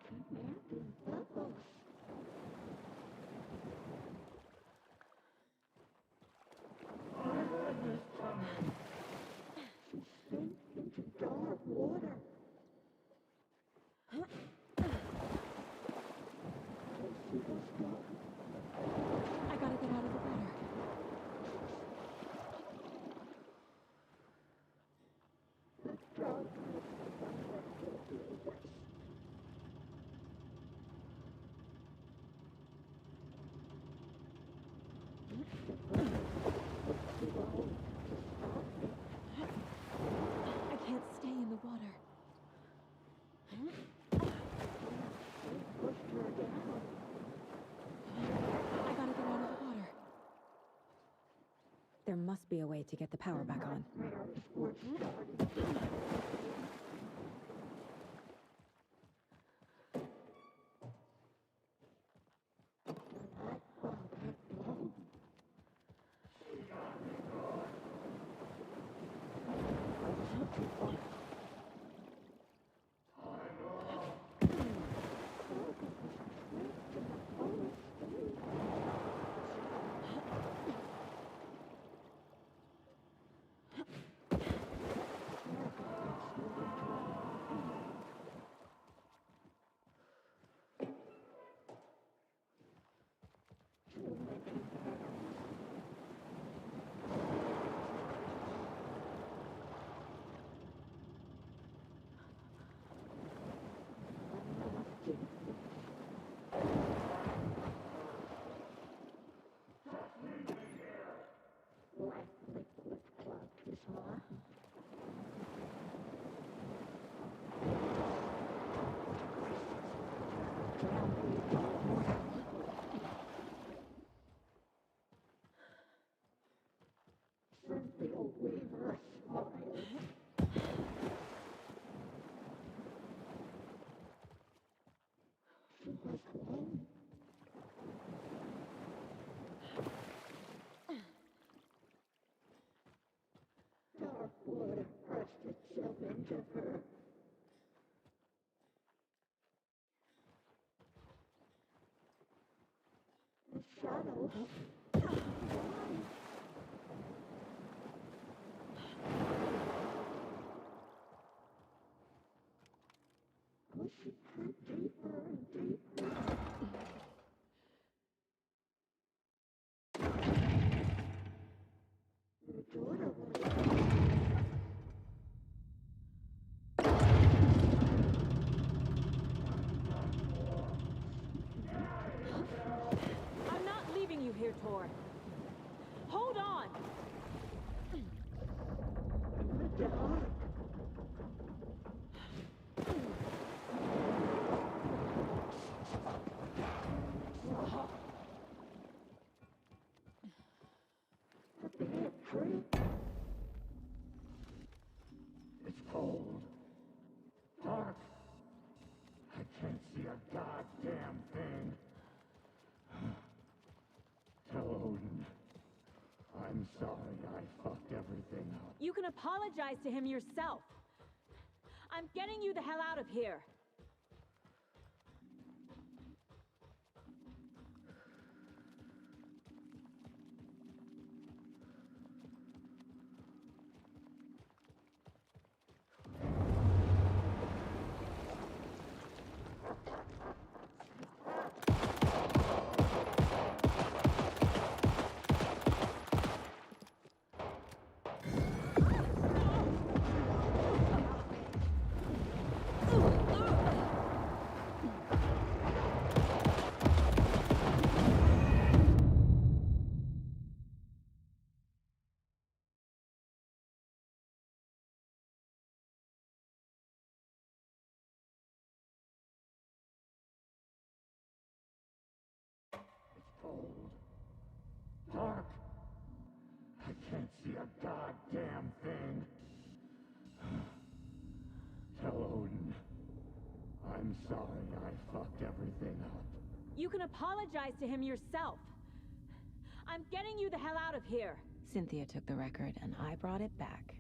Commanding bubbles. I heard this coming. She sank into dark water. She was gone. I gotta get out of the water. The darkness left her place. I can't stay in the water. Pushed her down. I gotta get out of the water. There must be a way to get the power back on. Nightmares were starting. Black liquid clogged his maw. Sent the old weaver a smile. She was alone. Dark water pressed itself into her. The shadows. Pushing her deeper and deeper. Your daughter was. I'm not leaving. apologize to him yourself. I'm getting you the hell out of here. Cold. Dark. I can't see a goddamn thing. Tell Odin. I'm sorry I fucked everything up. You can apologize to him yourself. I'm getting you the hell out of here. Cynthia took the record, and I brought it back.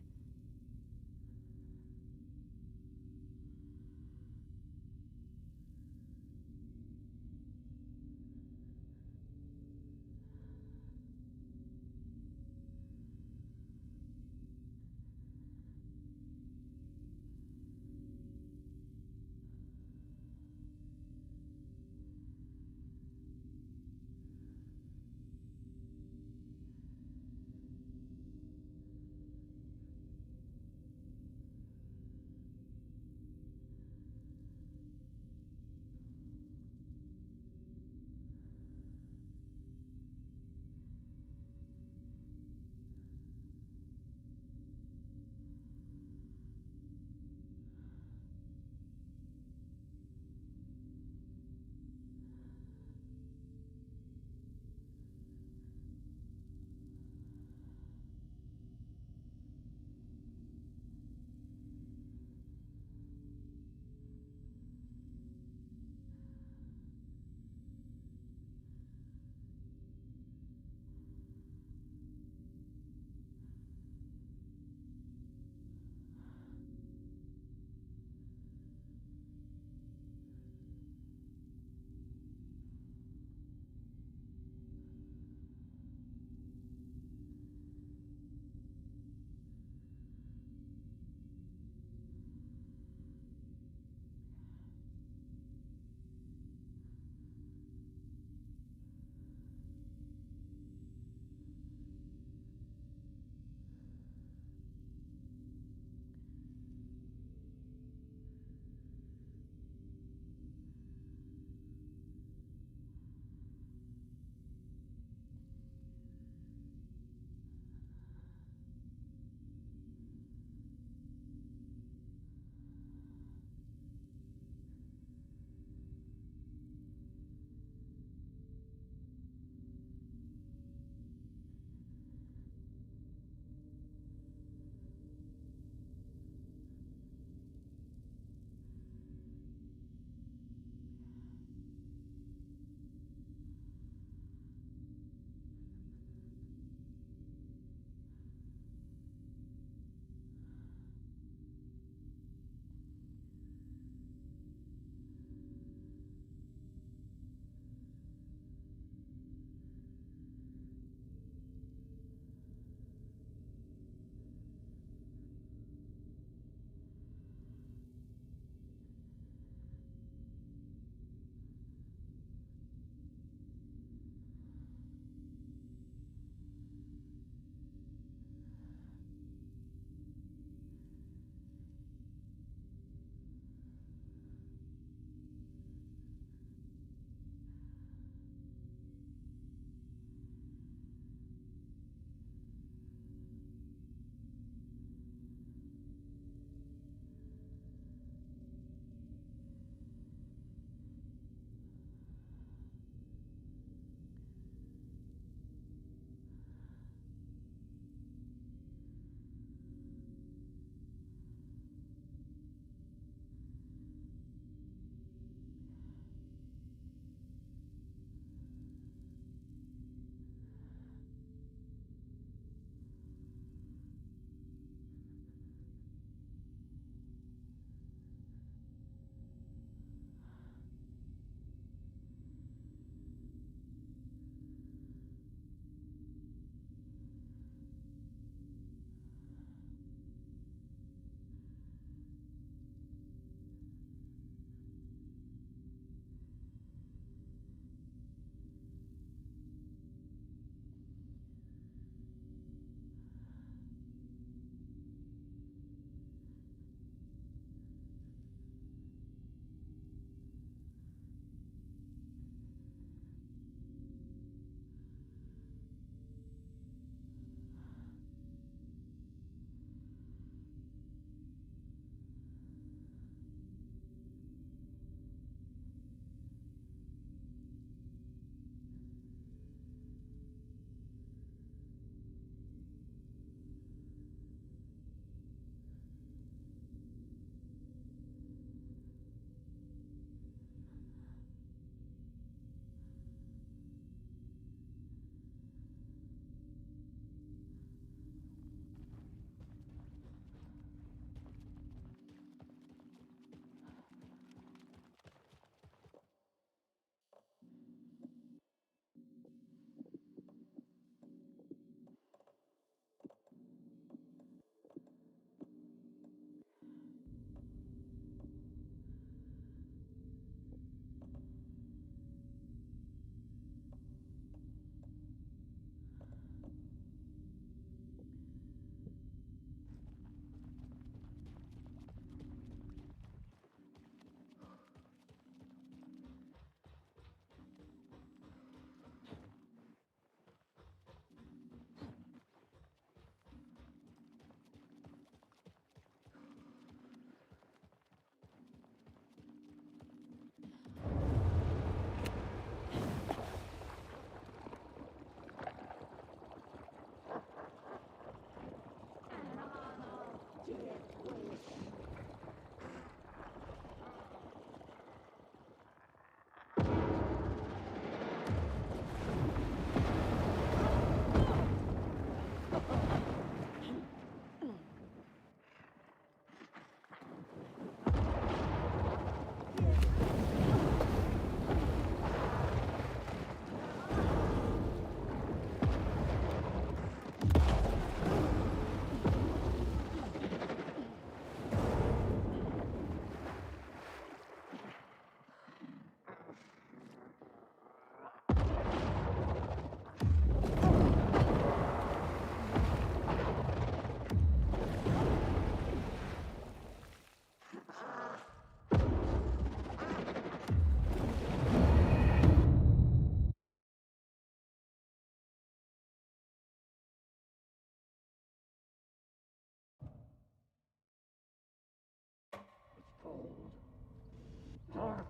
Dark.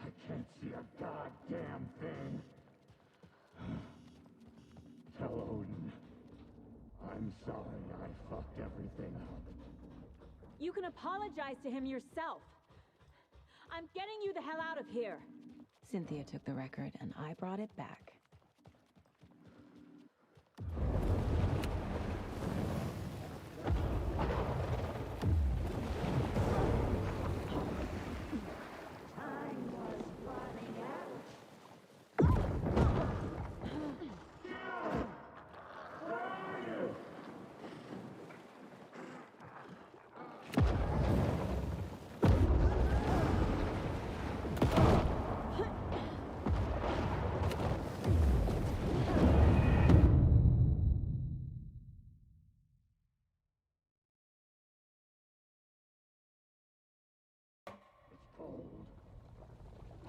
I can't see a goddamn thing. Tell Odin. I'm sorry I fucked everything up. You can apologize to him yourself. I'm getting you the hell out of here. Cynthia took the record, and I brought it back.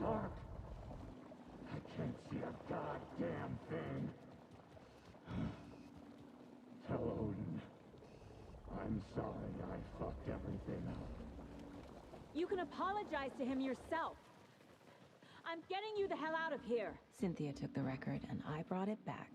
Dark. I can't see a goddamn thing. Tell Odin. I'm sorry I fucked everything up. You can apologize to him yourself. I'm getting you the hell out of here. Cynthia took the record, and I brought it back.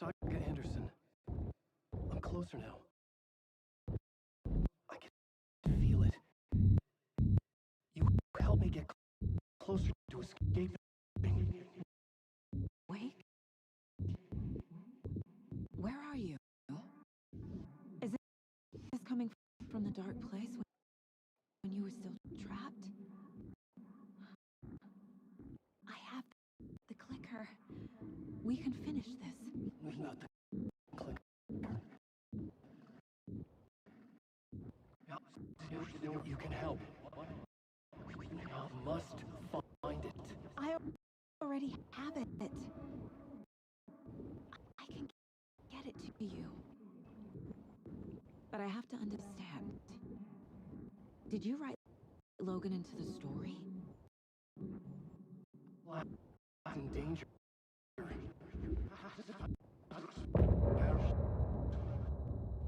Saga Anderson. I'm closer now. I can feel it. You help me get closer to escaping. Wake? Where are you? Is this coming from the dark place when you were still trapped? I have the clicker. We can finish this. Not the clicker. You can help. You must find it. I already have it. I can get it to you. But I have to understand. Did you write Logan into the story? In danger.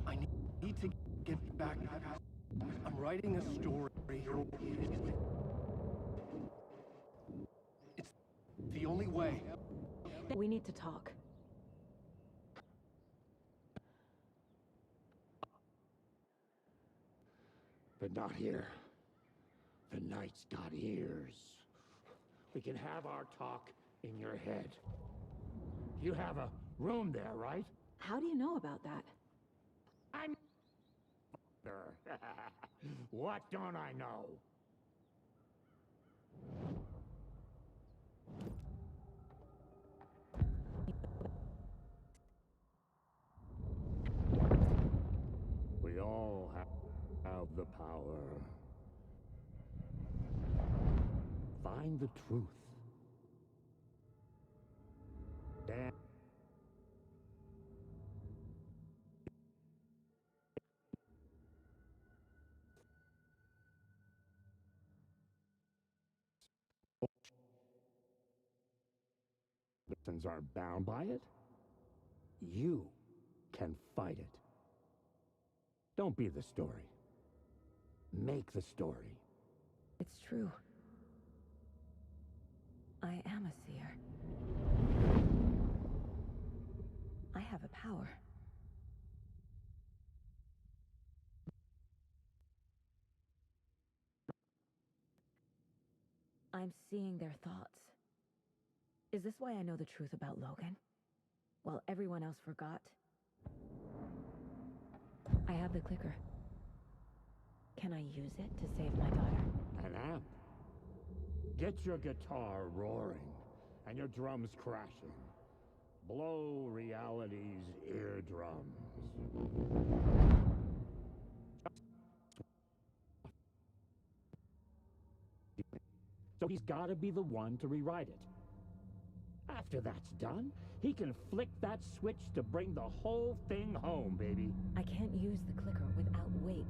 I need to get back. I'm writing a story. It's the only way. We need to talk. But not here. The night's got ears. We can have our talk in your head. You have a room there, right? How do you know about that? I'm... What don't I know? We all have the power. Find the truth. Damn. Citizens aren't bound by it. You can fight it. Don't be the story. Make the story. It's true. I am a seer. I have a power. I'm seeing their thoughts. Is this why I know the truth about Logan? While everyone else forgot? I have the clicker. Can I use it to save my daughter? An amp. Get your guitar roaring and your drums crashing. Blow reality's eardrums. So he's got to be the one to rewrite it. After that's done, he can flick that switch to bring the whole thing home, baby. I can't use the clicker without Wake.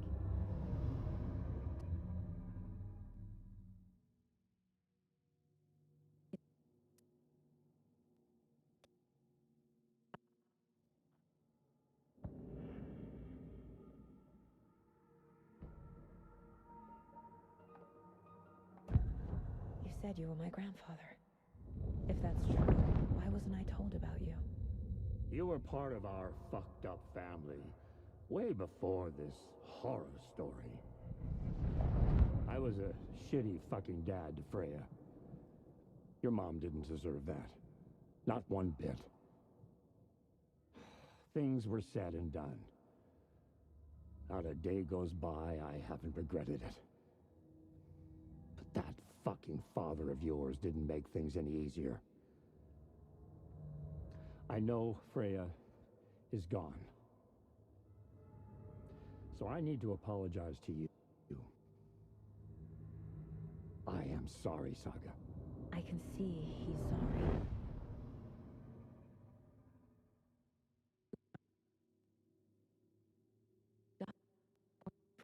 You said you were my grandfather. If that's true, why wasn't I told about you? You were part of our fucked up family way before this horror story. I was a shitty fucking dad to Freya. Your mom didn't deserve that. Not one bit. Things were said and done. Not a day goes by I haven't regretted it. But that fucking father of yours didn't make things any easier. I know Freya is gone. So I need to apologize to you. I am sorry, Saga. I can see he's sorry.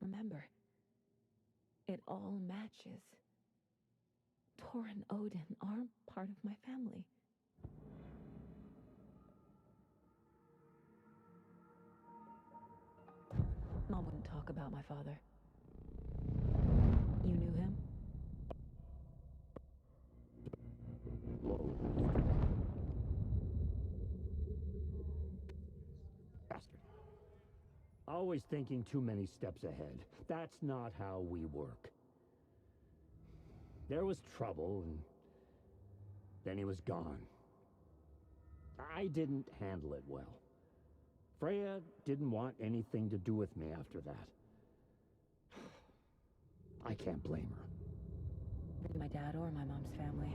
Remember, it all matches. Tor and Odin aren't part of my family. Mom wouldn't talk about my father. You knew him? Always thinking too many steps ahead. That's not how we work. There was trouble, and then he was gone. I didn't handle it well. Freya didn't want anything to do with me after that. I can't blame her. My dad or my mom's family.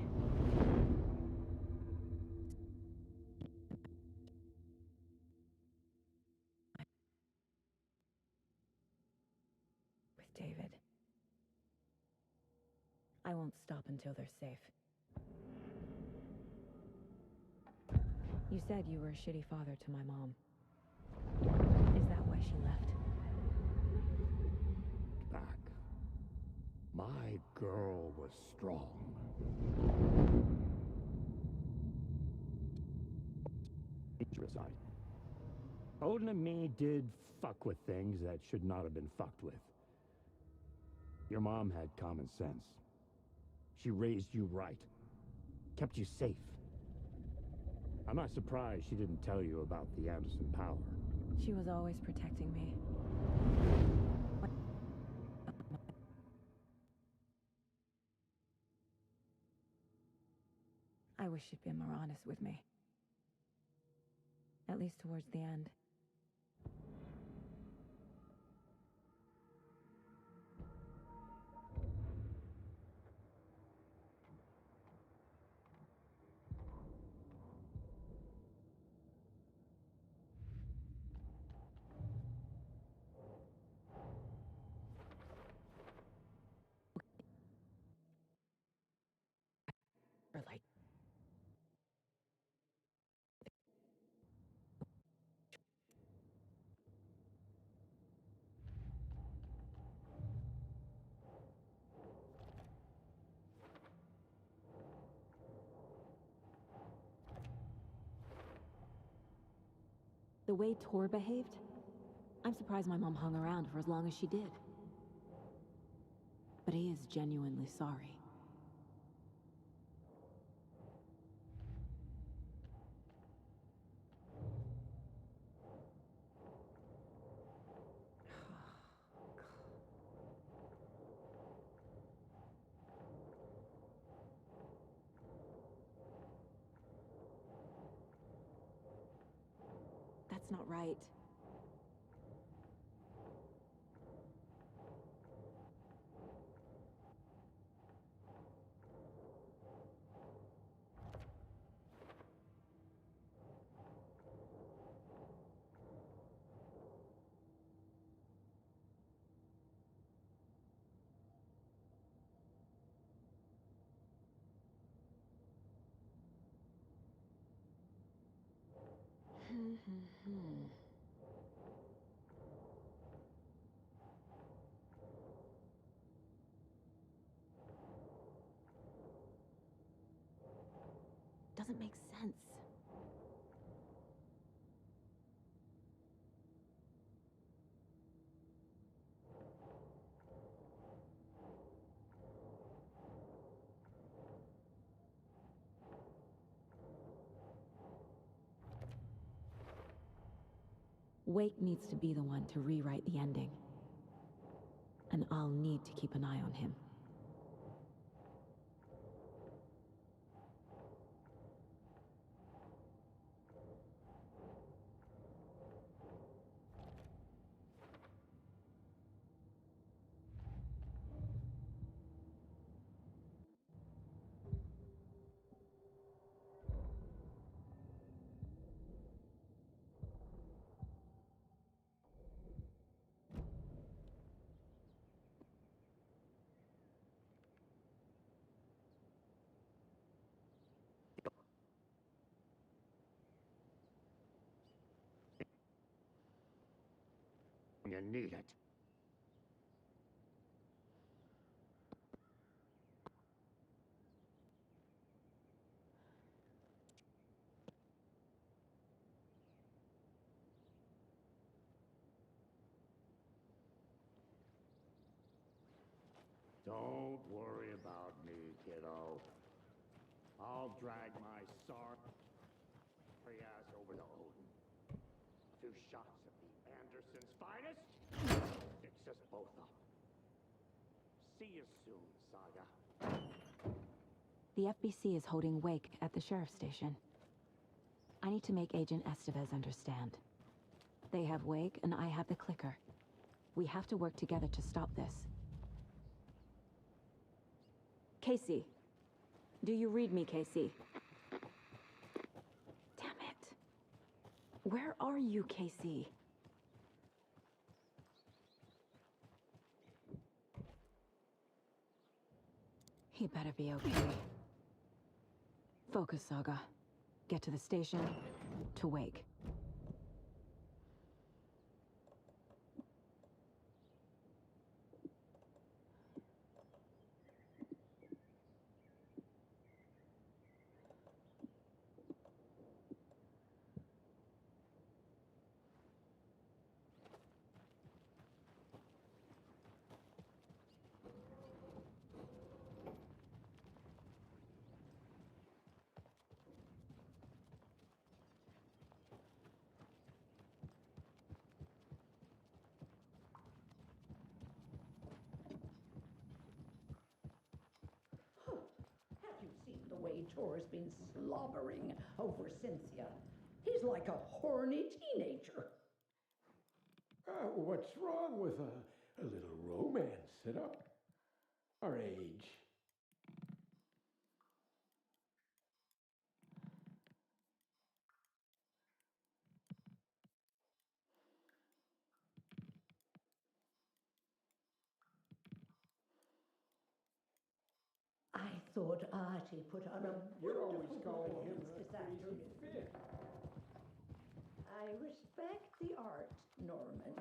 With David. I won't stop until they're safe. You said you were a shitty father to my mom. Is that why she left? Back. My girl was strong. Aside. Odin and me did fuck with things that should not have been fucked with. Your mom had common sense. She raised you right. Kept you safe. I'm not surprised she didn't tell you about the Anderson power. She was always protecting me. I wish she'd been more honest with me. At least towards the end. Like the way Tor behaved, I'm surprised my mom hung around for as long as she did. But he is genuinely sorry. That's not right. Doesn't make sense. Wake needs to be the one to rewrite the ending. And I'll need to keep an eye on him. You need it. Don't worry about me, kiddo. I'll drag my sorry ass over to Odin. 2 shots of the Anderson Anderson's finest. Fix us both up. See you soon, Saga. The FBC is holding wake at the sheriff's station. I need to make Agent Estevez understand. They have wake and I have the clicker. We have to work together to stop this. Casey. Do you read me, Casey? Damn it. Where are you, Casey? He better be okay. Focus, Saga. Get to the station, to wake. Have you seen the way Tor's been slobbering over Cynthia? He's like a horny teenager. What's wrong with a little romance at our age? I thought Artie put on a You're always wonderful calling him performance a this crazy afternoon. fit. I respect the art, Norman.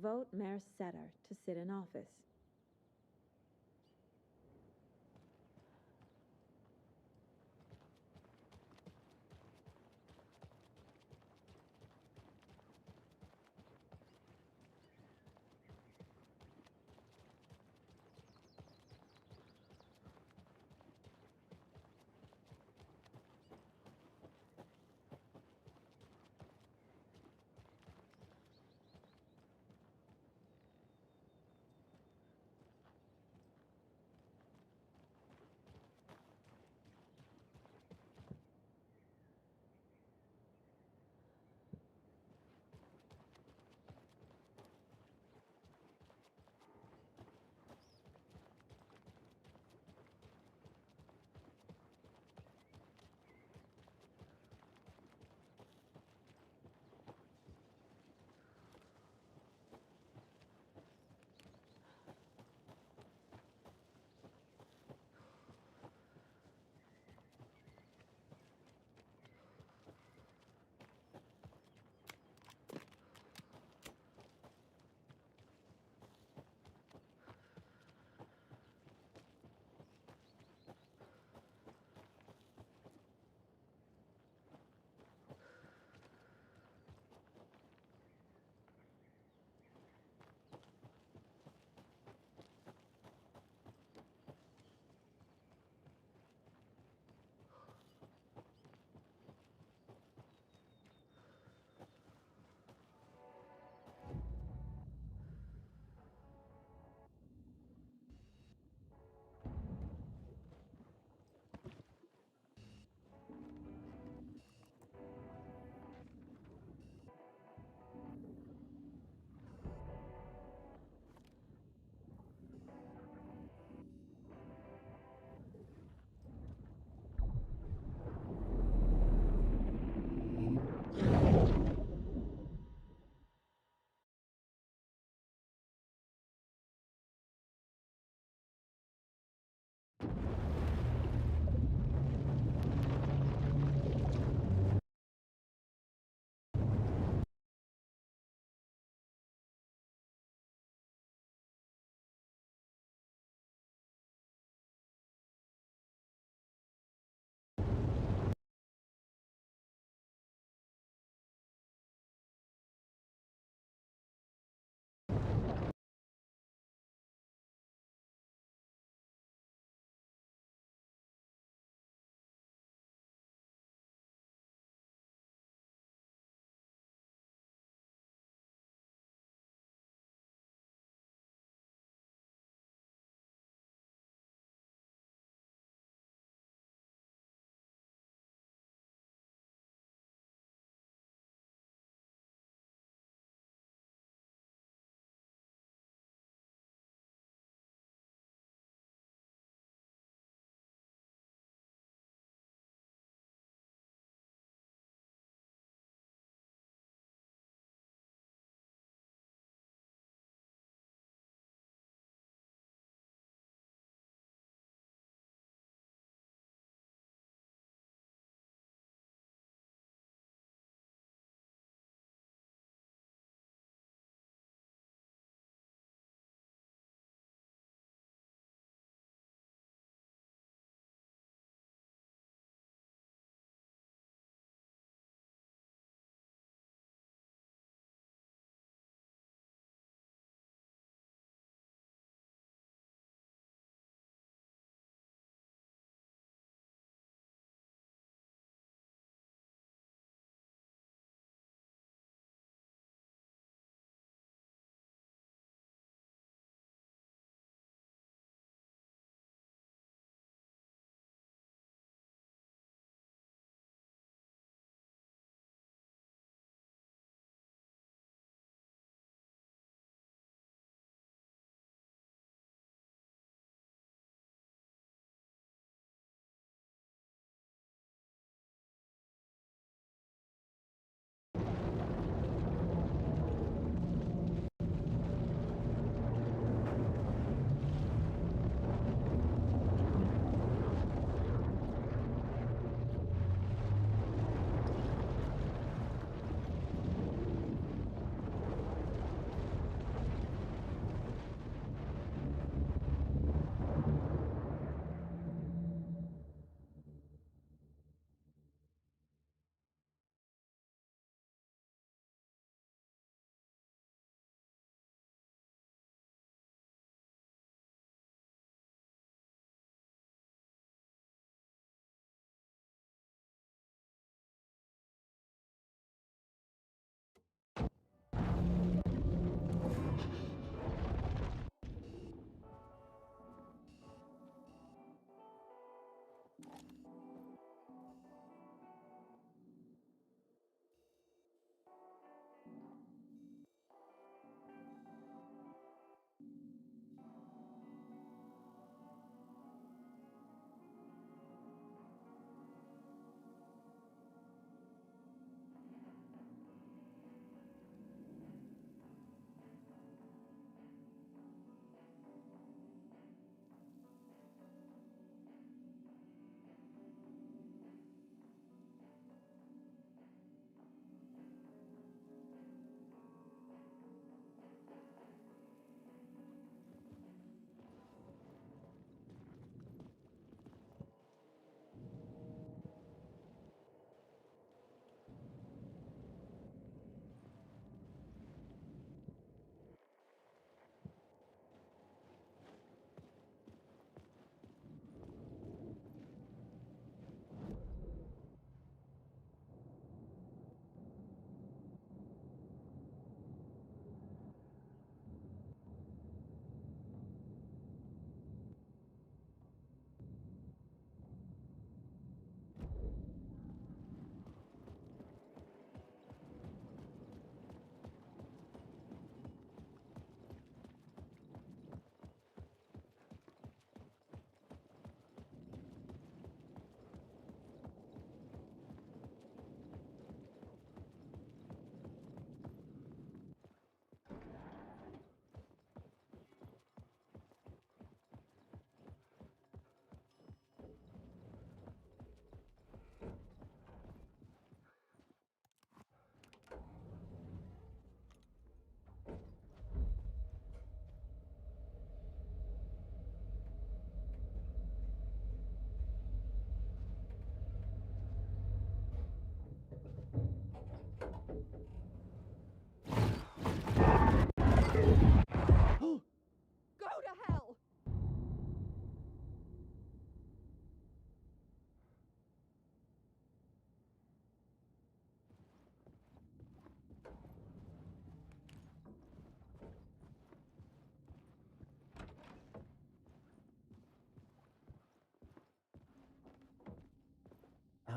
Vote Mayor Setter to sit in office.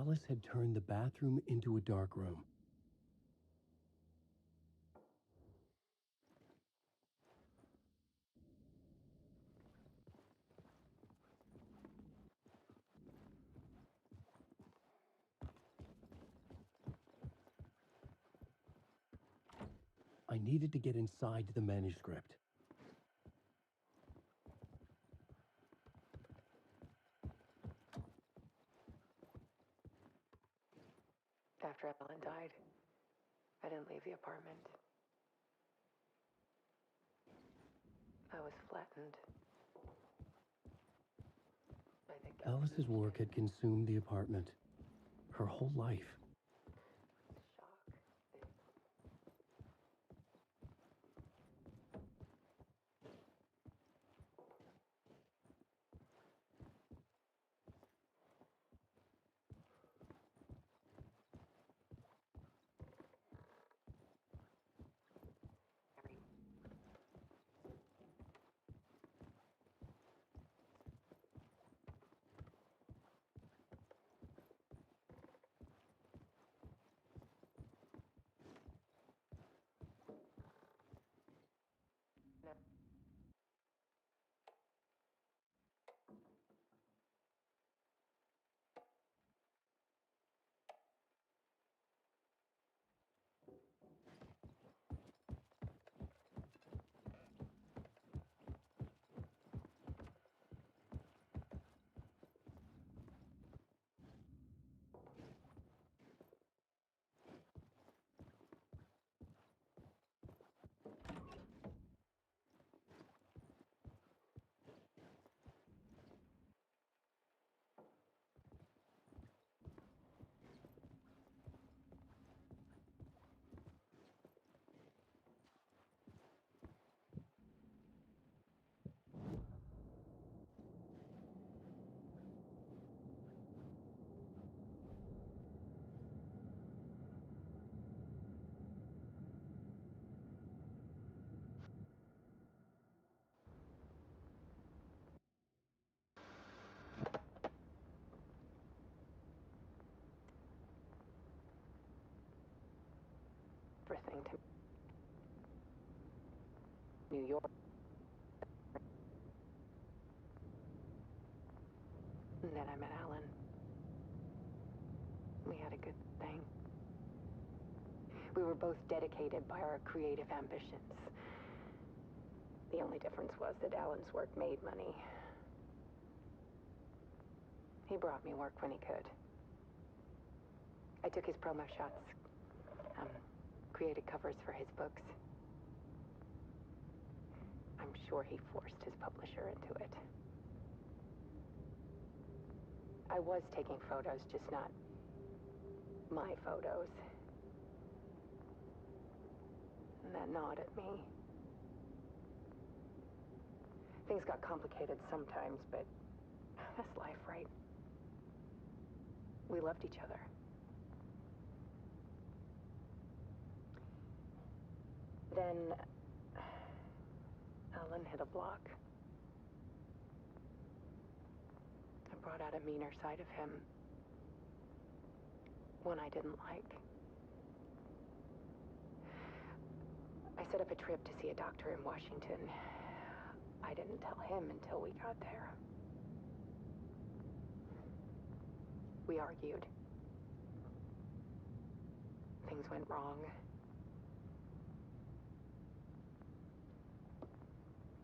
Alice had turned the bathroom into a dark room. I needed to get inside the manuscript. After Ellen died, I didn't leave the apartment. I was flattened. I think Alice's work had consumed the apartment. Her whole life. Everything to New York. And then I met Alan. We had a good thing. We were both dedicated by our creative ambitions. The only difference was that Alan's work made money. He brought me work when he could. I took his promo shots. Created covers for his books. I'm sure he forced his publisher into it. I was taking photos, just not my photos. And that gnawed at me. Things got complicated sometimes, but that's life, right? We loved each other. Then Alan hit a block. I brought out a meaner side of him. One I didn't like. I set up a trip to see a doctor in Washington. I didn't tell him until we got there. We argued. Things went wrong.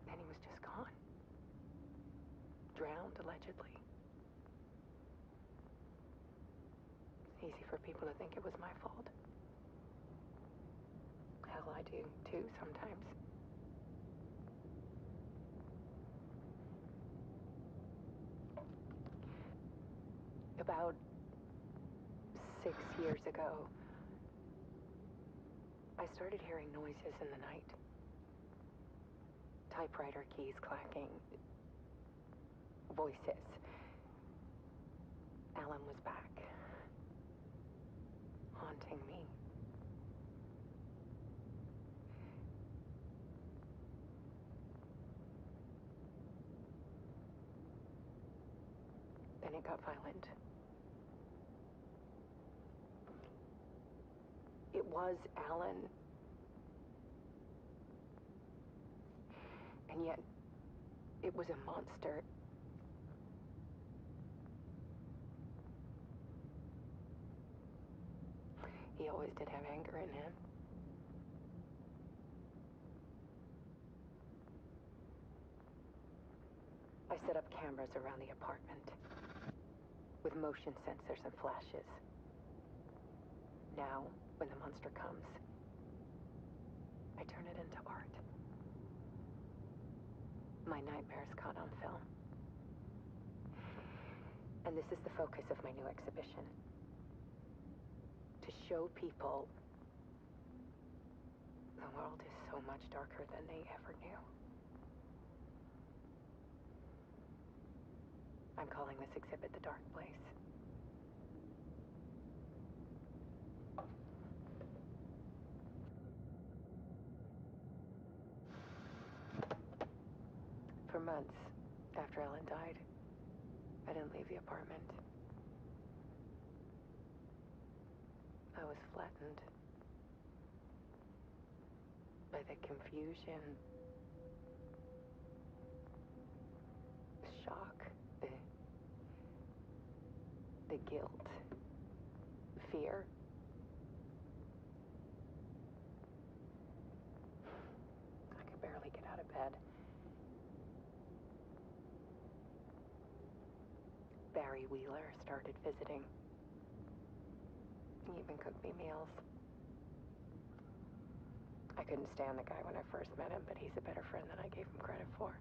Then he was just gone. Drowned, allegedly. It's easy for people to think it was my fault. Hell, I do, too, sometimes. About 6 years ago, I started hearing noises in the night. Typewriter keys clacking. Voices. Alan was back. Haunting me. Then it got violent. was Alan. And yet, it was a monster. He always did have anger in him. I set up cameras around the apartment with motion sensors and flashes. Now, when the monster comes, I turn it into art. My nightmares caught on film. And this is the focus of my new exhibition. To show people the world is so much darker than they ever knew. I'm calling this exhibit The Dark Place. For months after Ellen died, I didn't leave the apartment. I was flattened by the confusion, the shock, the guilt, the fear. I could barely get out of bed. Barry Wheeler started visiting. He even cooked me meals. I couldn't stand the guy when I first met him, but he's a better friend than I gave him credit for.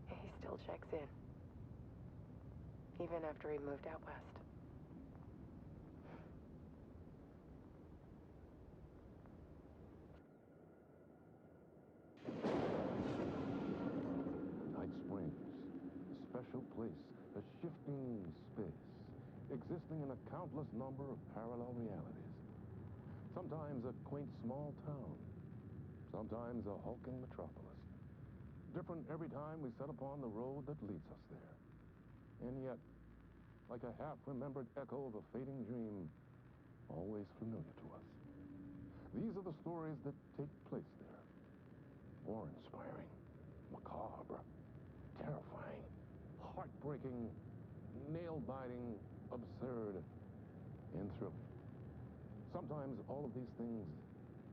He still checks in, even after he moved out west. Night Springs, a special place, a shifting space, existing in a countless number of parallel realities. Sometimes a quaint small town, sometimes a hulking metropolis. Different every time we set upon the road that leads us there. And yet, like a half-remembered echo of a fading dream, always familiar to us. These are the stories that take place there. Awe-inspiring, macabre, terrifying, heartbreaking, nail-biting, absurd, and thrilling. Sometimes all of these things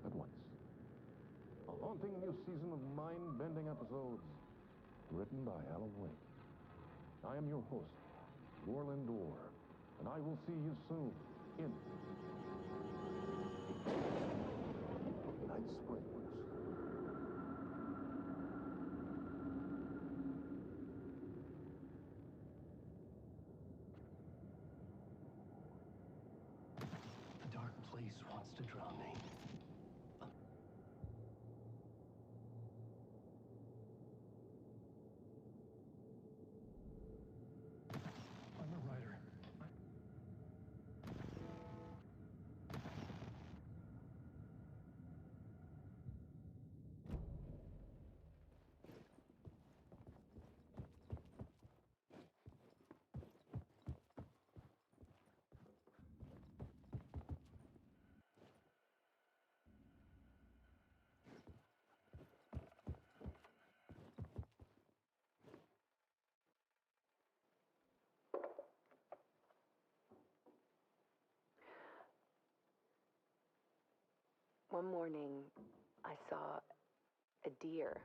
at once. A haunting new season of mind-bending episodes written by Alan Wake. I am your host, Lorland Orr, and I will see you soon in Night Springs. The dark place wants to drown me. I'm a writer. One morning, I saw a deer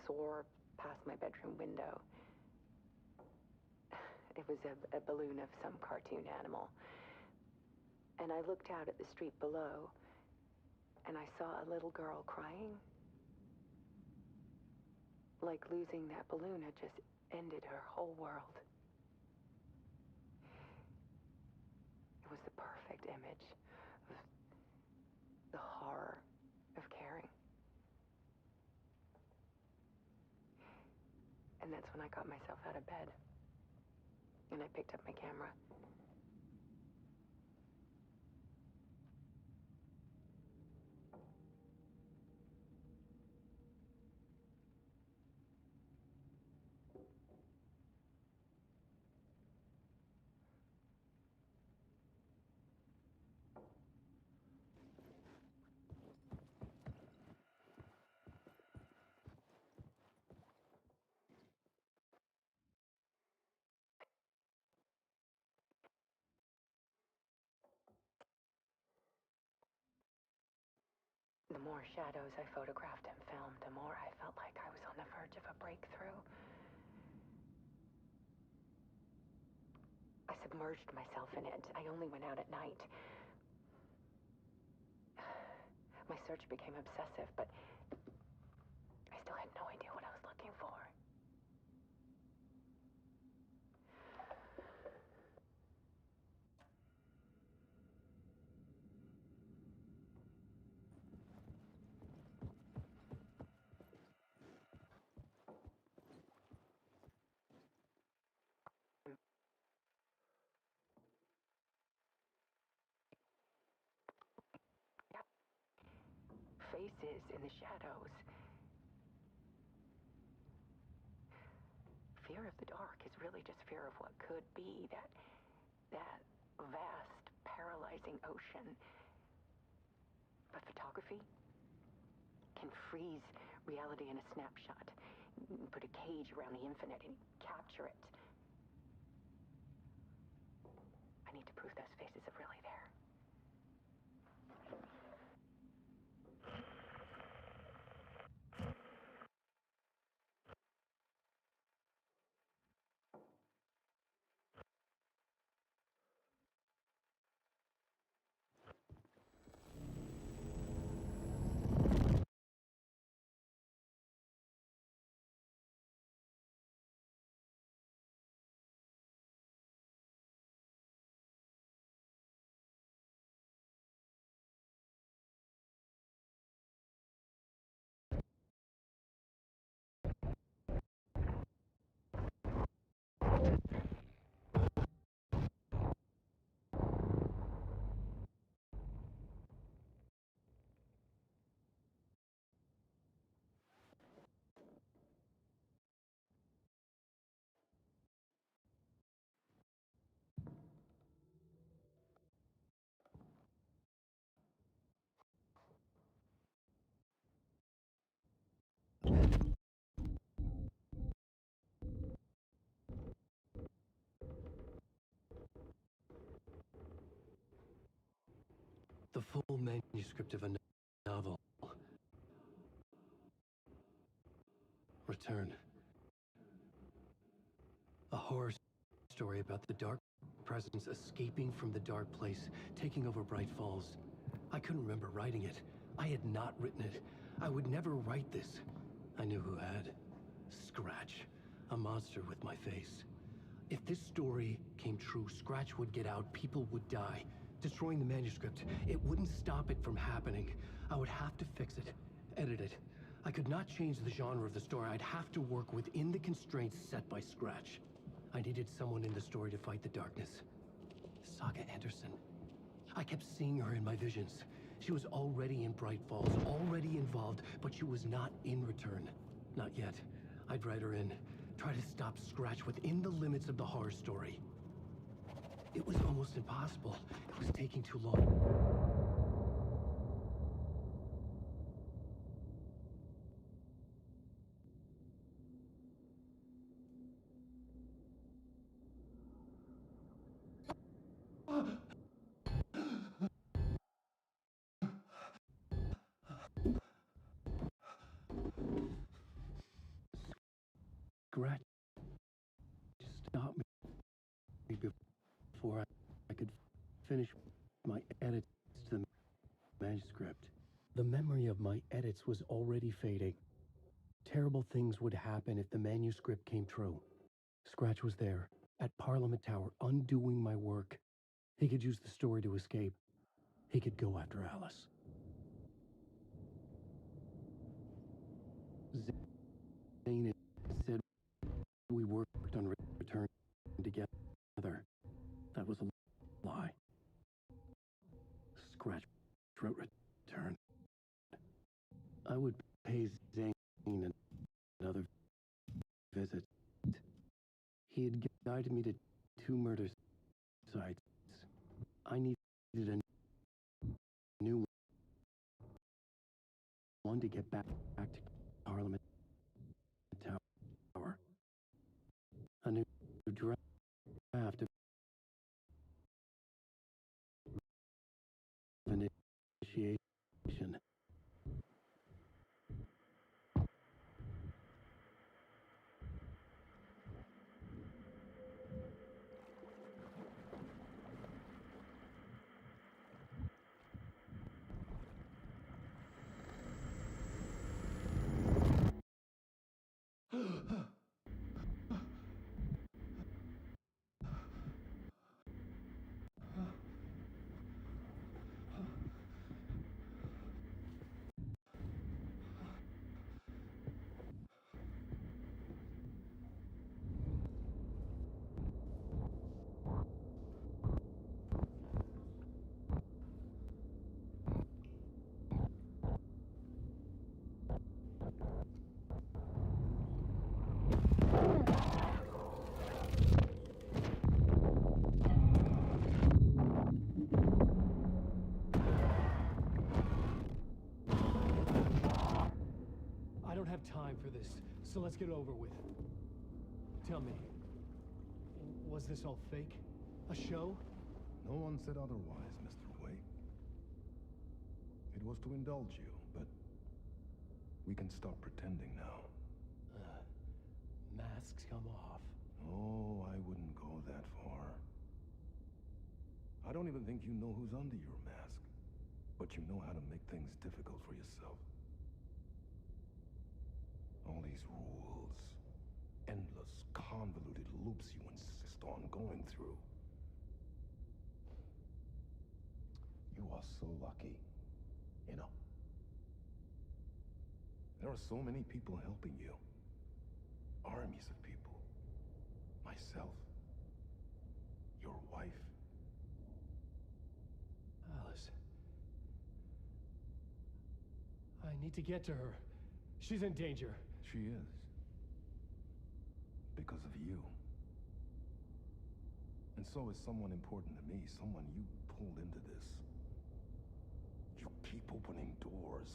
soar past my bedroom window. It was a balloon of some cartoon animal. And I looked out at the street below, and I saw a little girl crying. Like losing that balloon had just ended her whole world. It was the perfect image of the horror of caring. And that's when I got myself out of bed. And I picked up my camera. more shadows I photographed and filmed, the more I felt like I was on the verge of a breakthrough. I submerged myself in it. I only went out at night. My search became obsessive, but I still had no idea what I was looking for. Faces in the shadows. Fear of the dark is really just fear of what could be, that vast, paralyzing ocean. But photography can freeze reality in a snapshot, put a cage around the infinite and capture it. I need to prove those faces are really there. The full manuscript of a novel. Return. A horror story about the dark presence escaping from the dark place, taking over Bright Falls. I couldn't remember writing it. I had not written it. I would never write this. I knew who had. Scratch. A monster with my face. If this story came true, Scratch would get out, people would die. Destroying the manuscript, it wouldn't stop it from happening. I would have to fix it, edit it. I could not change the genre of the story. I'd have to work within the constraints set by Scratch. I needed someone in the story to fight the darkness. Saga Anderson. I kept seeing her in my visions. She was already in Bright Falls, already involved, but she was not in Return. Not yet. I'd write her in, try to stop Scratch within the limits of the horror story. It was almost impossible. It was taking too long. Scratch stopped me before I could finish my edits to the manuscript. The memory of my edits was already fading. Terrible things would happen if the manuscript came true. Scratch was there, at Parliament Tower, undoing my work. He could use the story to escape. He could go after Alice. Zane said we worked on Return together. That was a lie. Scratch wrote Return. I would pay Zane another visit. He had guided me to 2 murder sites. I needed a new one to get back to Parliament Tower. A new draft of initiation. So let's get it over with. Tell me, was this all fake? A show? No one said otherwise, Mr. Wake. It was to indulge you, but we can stop pretending now. Masks come off. Oh, I wouldn't go that far. I don't even think you know who's under your mask, but you know how to make things difficult for yourself. All these rules, endless, convoluted loops you insist on going through. You are so lucky, you know. There are so many people helping you. Armies of people. Myself. Your wife. Alice. I need to get to her. She's in danger. She is. Because of you. And so is someone important to me, someone you pulled into this. You keep opening doors.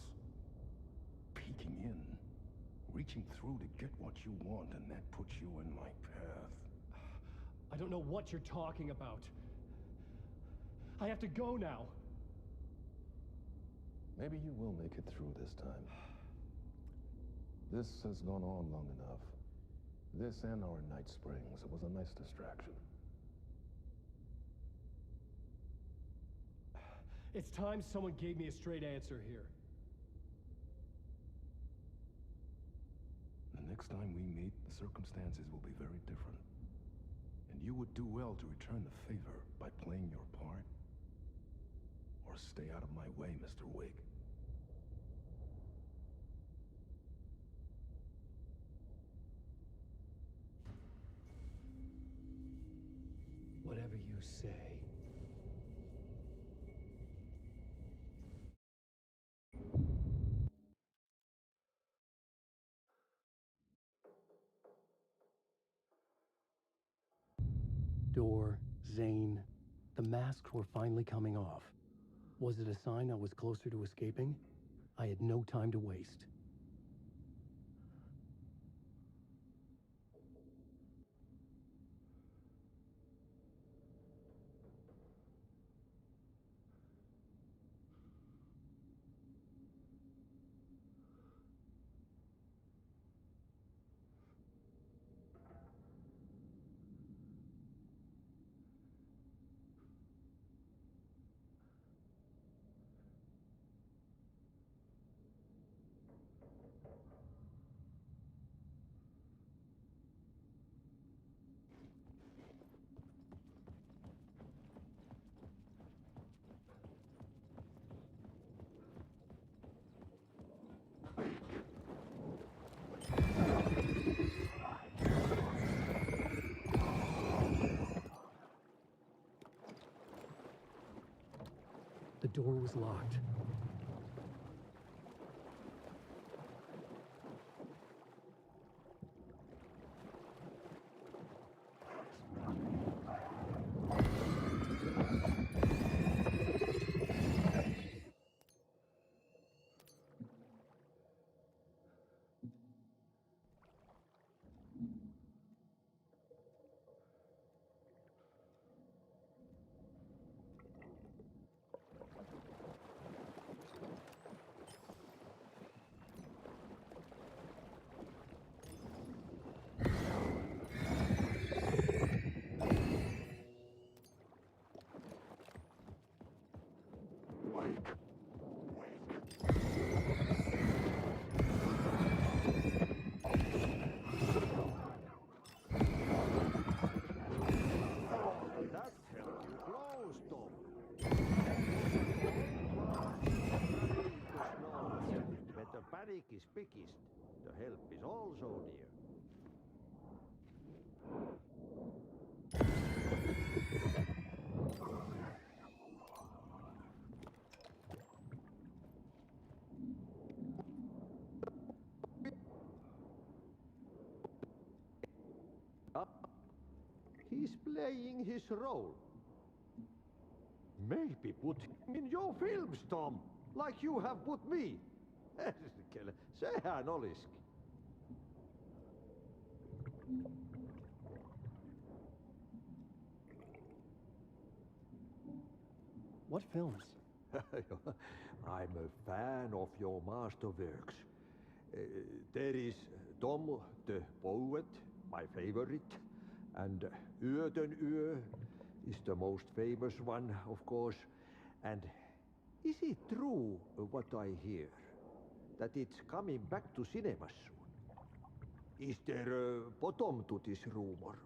Peeking in. Reaching through to get what you want, and that puts you in my path. I don't know what you're talking about. I have to go now. Maybe you will make it through this time. This has gone on long enough. This and our Night Springs. It was a nice distraction. It's time someone gave me a straight answer here. The next time we meet, the circumstances will be very different. And you would do well to return the favor by playing your part. Or stay out of my way, Mr. Wake. Whatever you say. Door, Zane, the masks were finally coming off. Was it a sign I was closer to escaping? I had no time to waste. The door was locked. Panic is biggest. The help is also near. He's playing his role. Maybe put him in your films, Tom, like you have put me. Sehän olisikin. What films? I'm a fan of your masterworks. There is Tom the Poet, my favorite, and Uur is the most famous one, of course. And is it true what I hear, that it's coming back to cinemas soon? Is there a bottom to this rumor?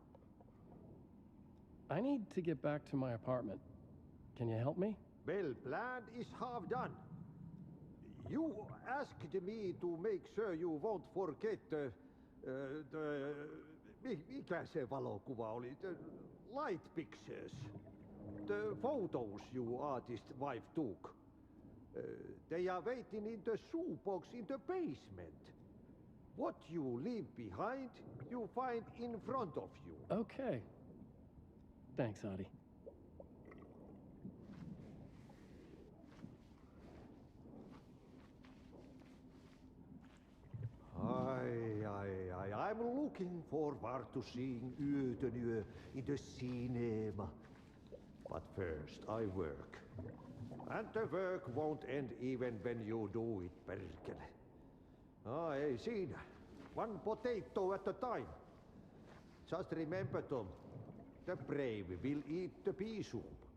I need to get back to my apartment. Can you help me? Well, plan is half done. You asked me to make sure you won't forget mikä se valokuva oli? The light pictures. The photos your artist wife took. They are waiting in the shoebox in the basement. What you leave behind, you find in front of you. Okay. Thanks, Adi. I'm looking forward to seeing Yötönö in the cinema. But first, I work. And the work won't end even when you do it, perkele. Ei siinä. One potato at a time. Just remember, Tom, the brave will eat the pea soup.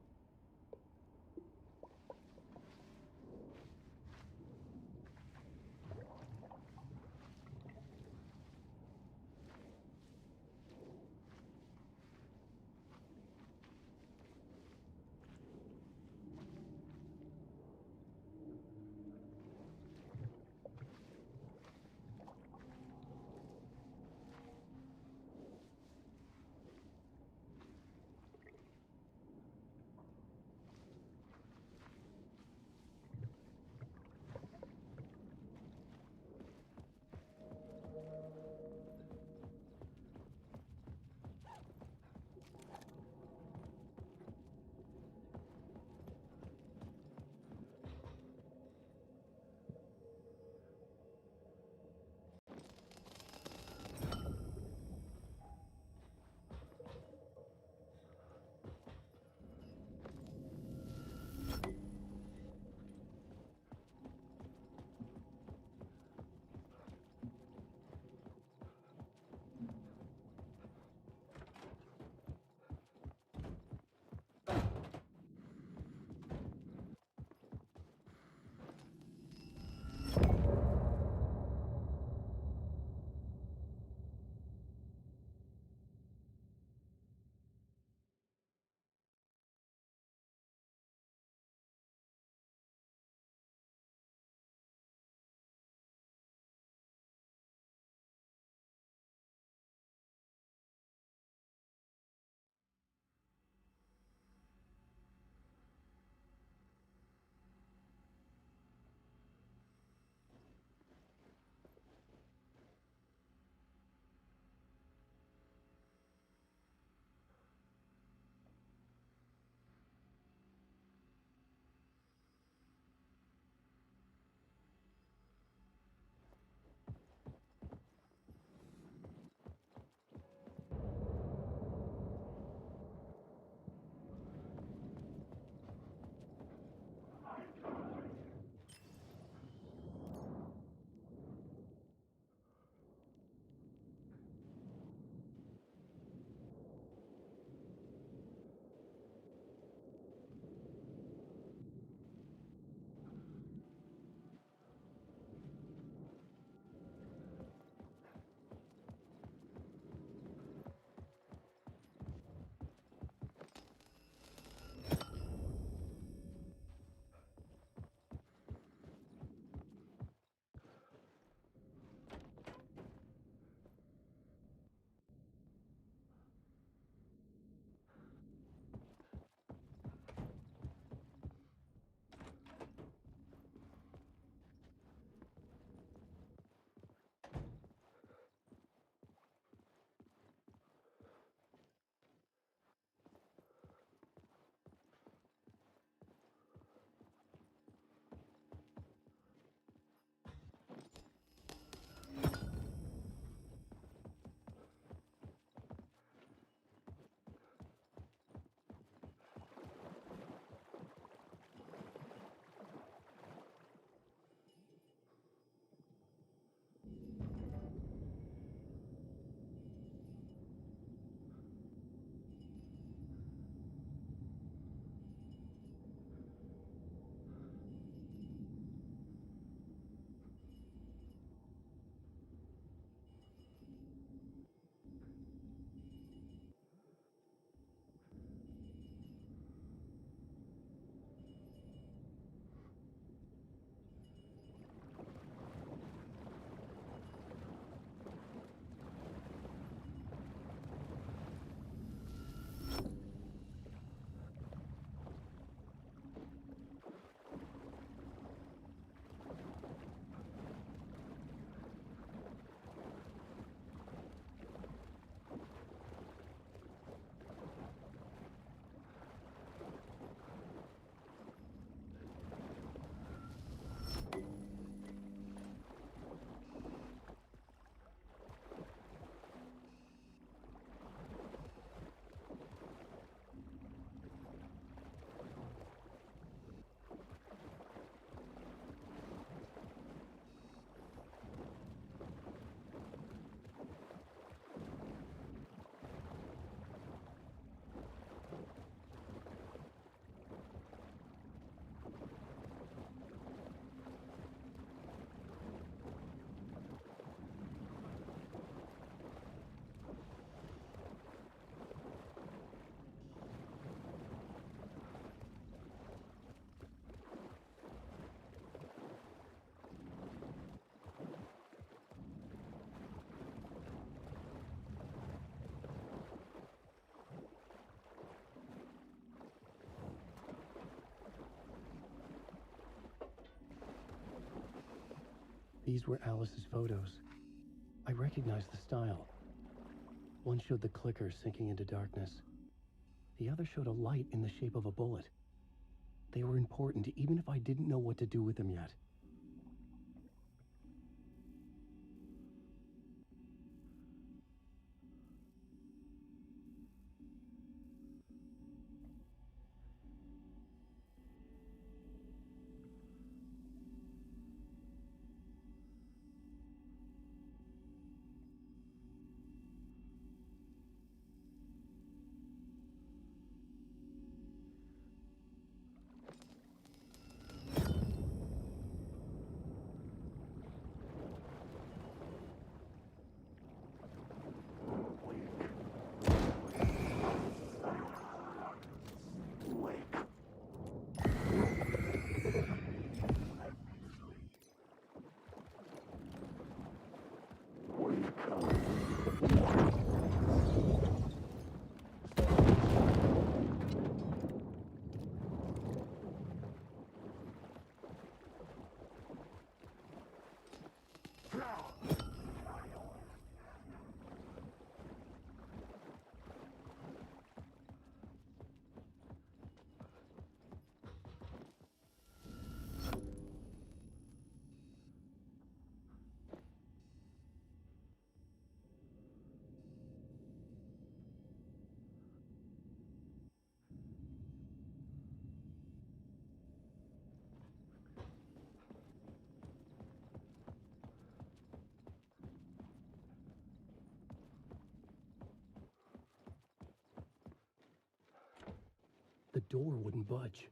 These were Alice's photos. I recognized the style. One showed the clicker sinking into darkness. The other showed a light in the shape of a bullet. They were important, even if I didn't know what to do with them yet. The door wouldn't budge.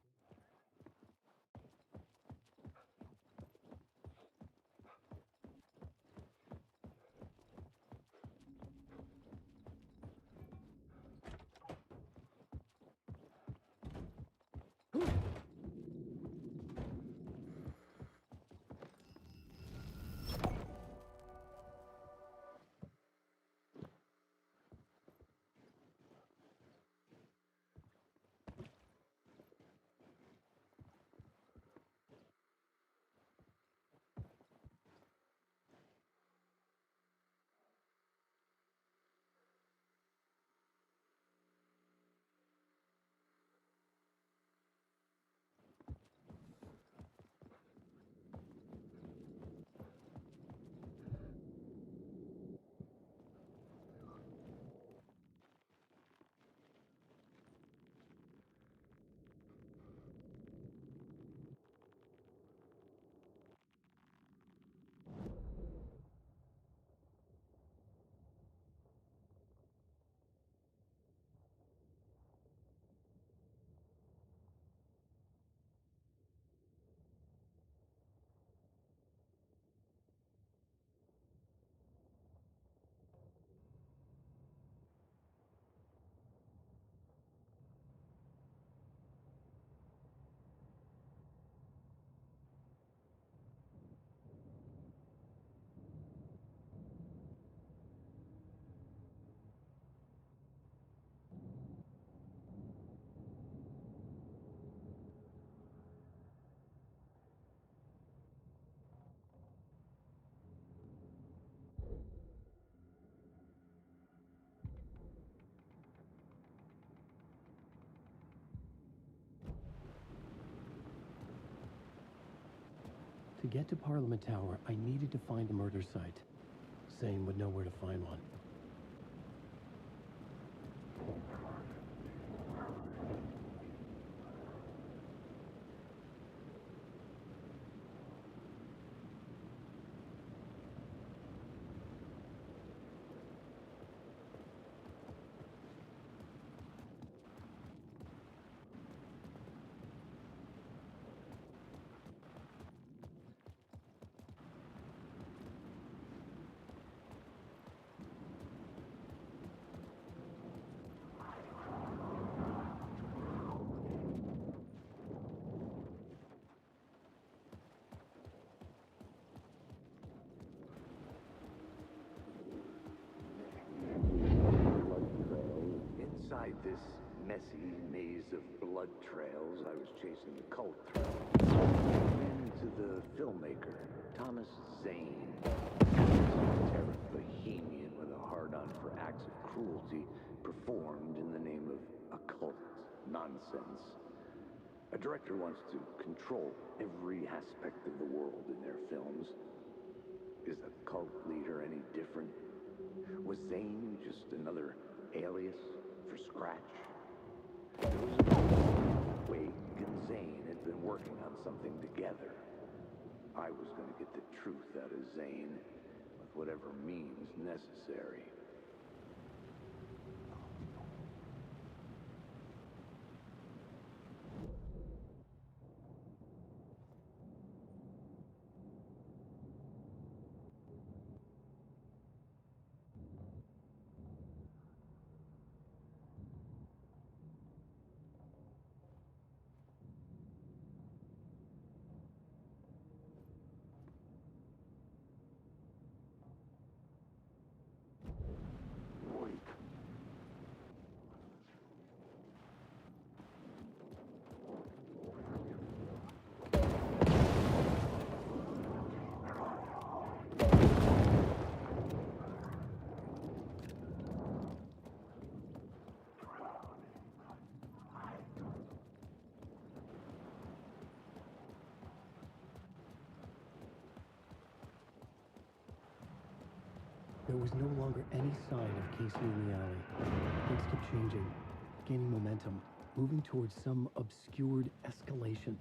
To get to Parliament Tower, I needed to find a murder site. Zane would know where to find one. Inside this messy maze of blood trails I was chasing the cult through, the wind to the filmmaker, Thomas Zane. A bohemian with a hard-on for acts of cruelty performed in the name of occult nonsense. A director wants to control every aspect of the world in their films. Is a cult leader any different? Was Zane just another alias for Scratch? Wake and Zane had been working on something together. I was going to get the truth out of Zane with whatever means necessary. There was no longer any sign of Casey in the alley. Things kept changing, gaining momentum, moving towards some obscured escalation.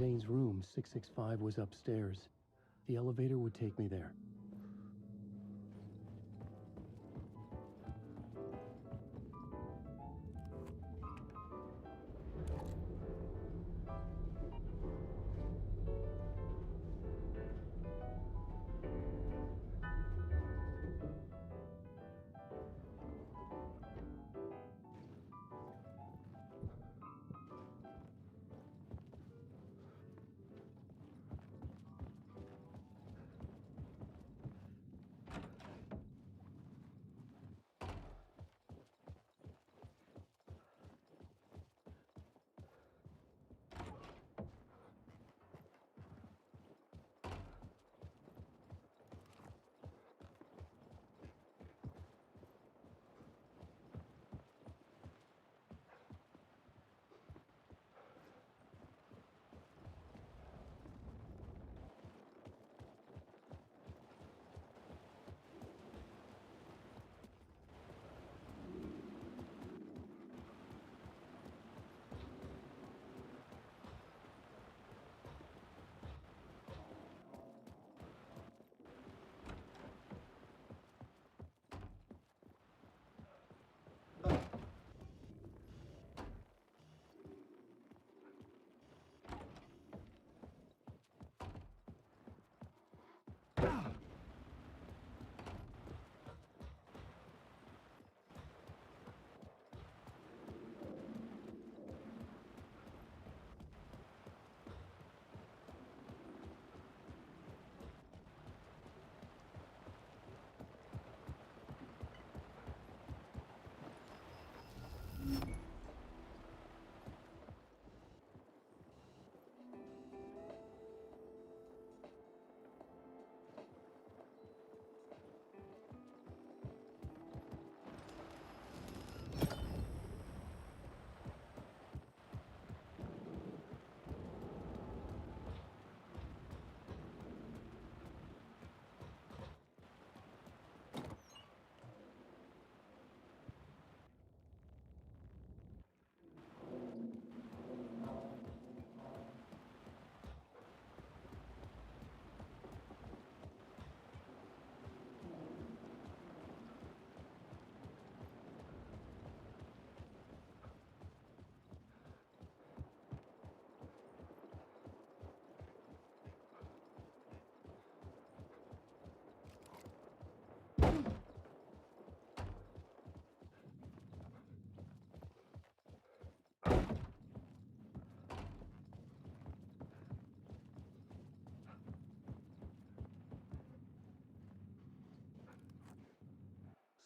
Zane's room, 665, was upstairs. The elevator would take me there.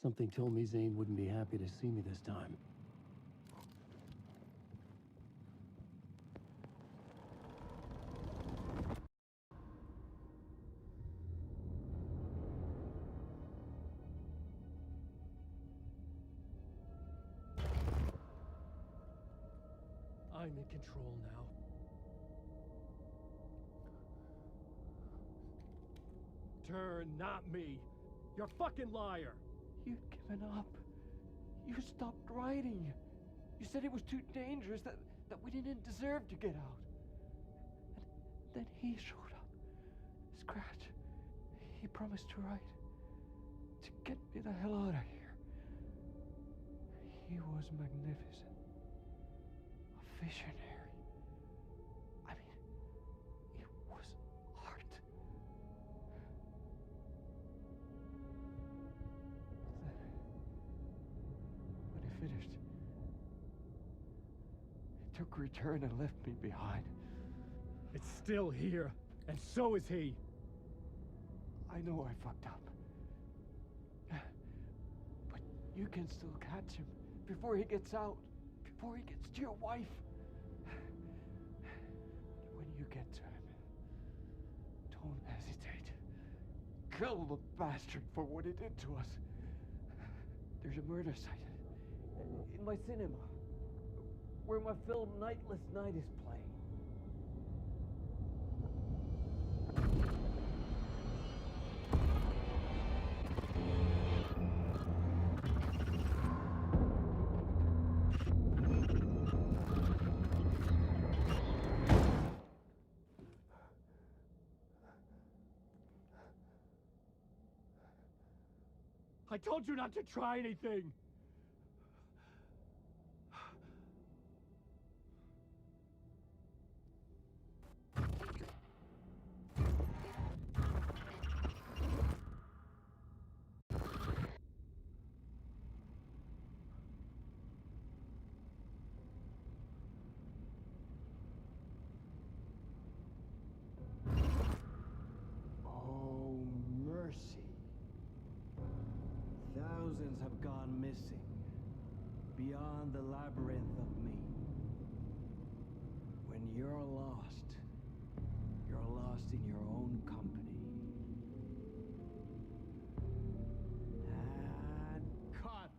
Something told me Zane wouldn't be happy to see me this time. I'm in control now. Turn, not me. You're a fucking liar. You'd given up. You stopped writing. You said it was too dangerous, that we didn't deserve to get out. And then he showed up. Scratch. He promised to write. To get me the hell out of here. He was magnificent. A visionary. I mean, it was art. When he finished, he took return and left me behind. It's still here, and so is he. I know I fucked up. But you can still catch him before he gets out, before he gets to your wife. When you get to him, don't hesitate. Kill the bastard for what he did to us. There's a murder site in my cinema where my film Nightless Night is playing. I told you not to try anything! Oh, mercy. Thousands have gone missing, beyond the labyrinth of me. When you're lost in your own company. And cut!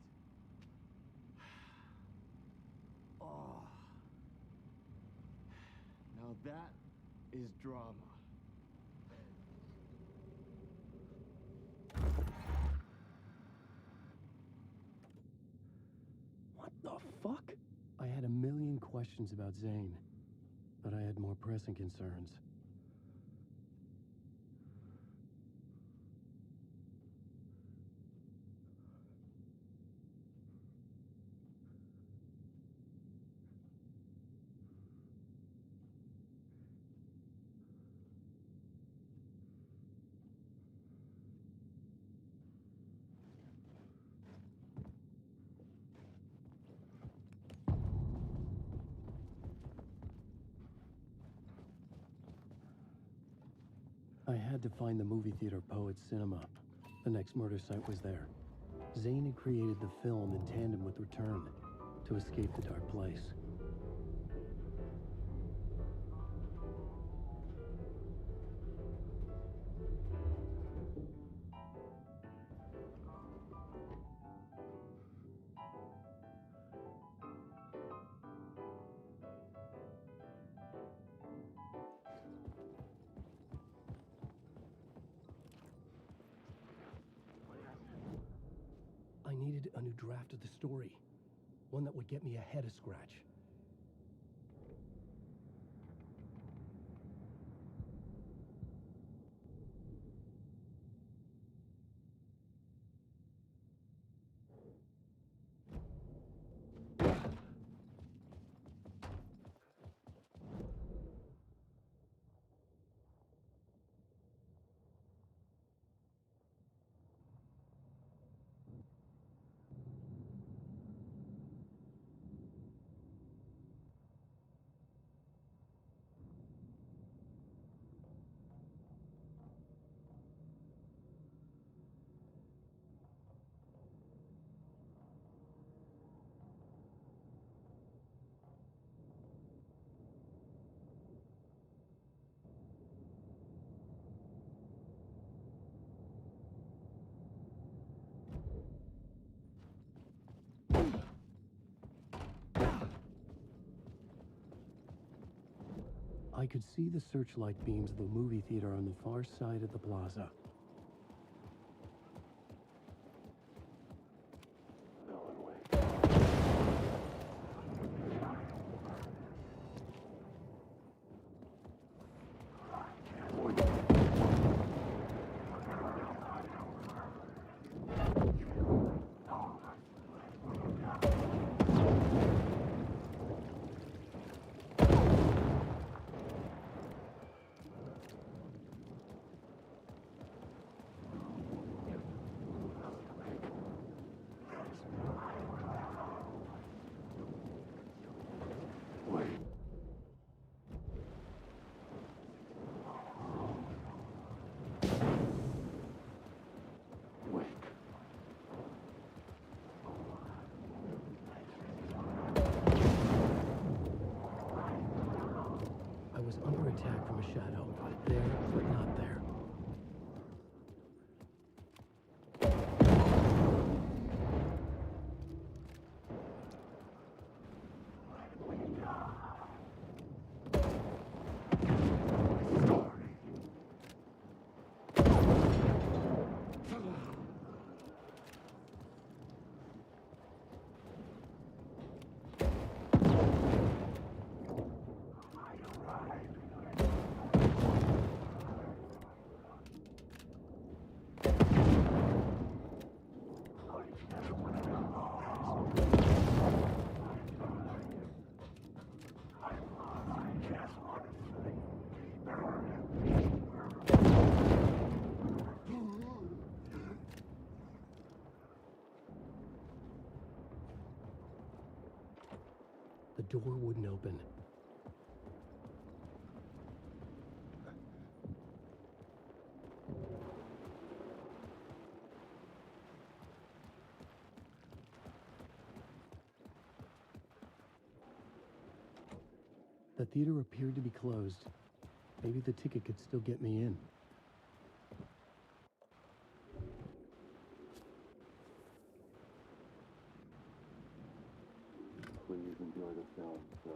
Oh. Now that is drama. What the fuck? I had a million questions about Zane, but I had more pressing concerns. I had to find the movie theater Poets Cinema. The next murder site was there. Zane had created the film in tandem with Return to escape the dark place. I needed a new draft of the story. One that would get me ahead of Scratch. I could see the searchlight beams of the movie theater on the far side of the plaza. I was under attack from a shadow. There, but not there. door wouldn't open. The theater appeared to be closed. Maybe the ticket could still get me in. Please enjoy the film, sir.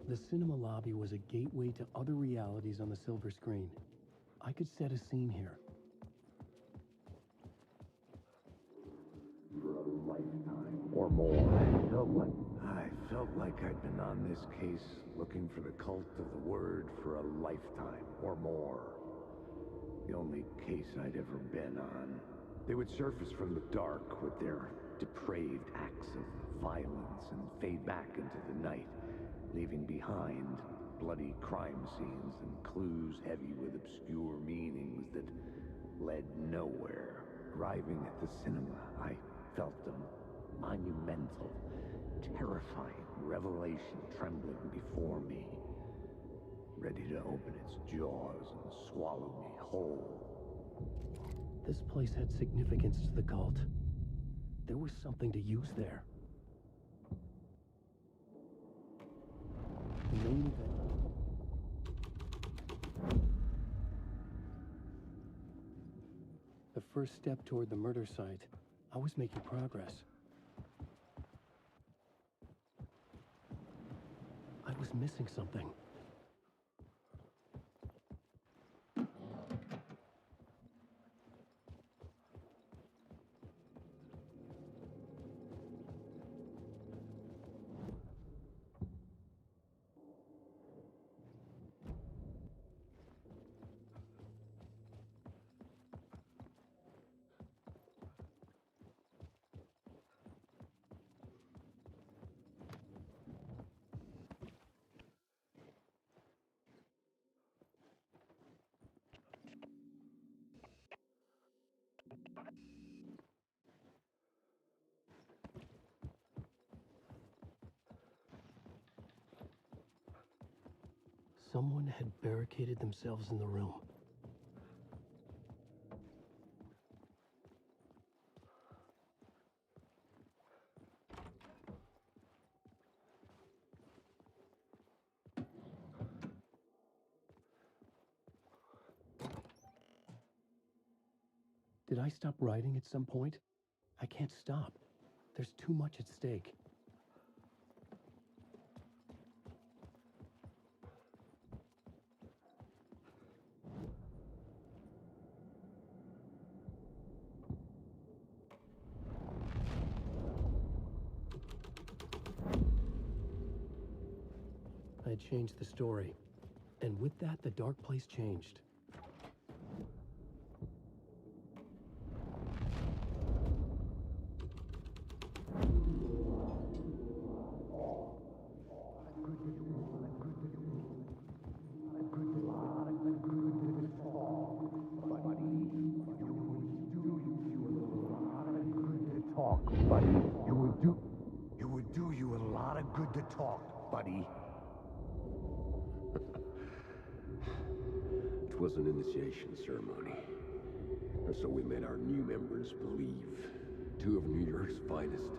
The cinema lobby was a gateway to other realities on the silver screen. I could set a scene here. For a lifetime or more. I felt like I'd been on this case looking for the cult of the word for a lifetime or more. The only case I'd ever been on. They would surface from the dark with their depraved acts of violence and fade back into the night, leaving behind bloody crime scenes and clues heavy with obscure meanings that led nowhere. Arriving at the cinema, I felt a monumental, terrifying revelation trembling before me, ready to open its jaws and swallow me whole. This place had significance to the cult. There was something to use there. The main event. The first step toward the murder site. I was making progress. I was missing something. Someone had barricaded themselves in the room. Did I stop writing at some point? I can't stop. There's too much at stake. I had changed the story. And with that, the dark place changed. Talk, buddy. You would do you a lot of good to talk, buddy. It was an initiation ceremony. Or so we made our new members believe. Two of New York's finest.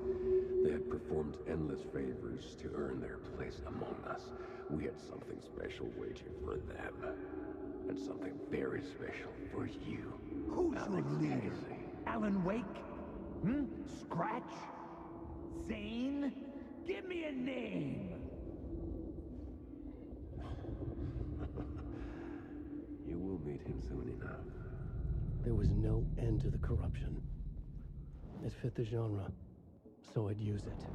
They had performed endless favors to earn their place among us. We had something special waiting for them. And something very special for you. Who's Alex your leader? Casey. Alan Wake? Scratch? Zane? Give me a name! You will meet him soon enough. There was no end to the corruption. It fit the genre, so I'd use it.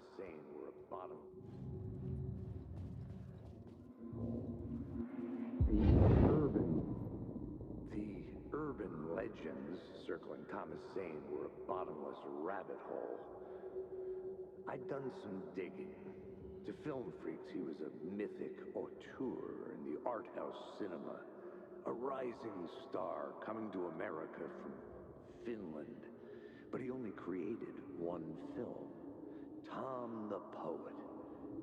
Thomas Zane were a bottom. The urban legends circling Thomas Zane were a bottomless rabbit hole. I'd done some digging. To film freaks, he was a mythic auteur in the art house cinema. A rising star coming to America from Finland. But he only created one film, Tom the Poet,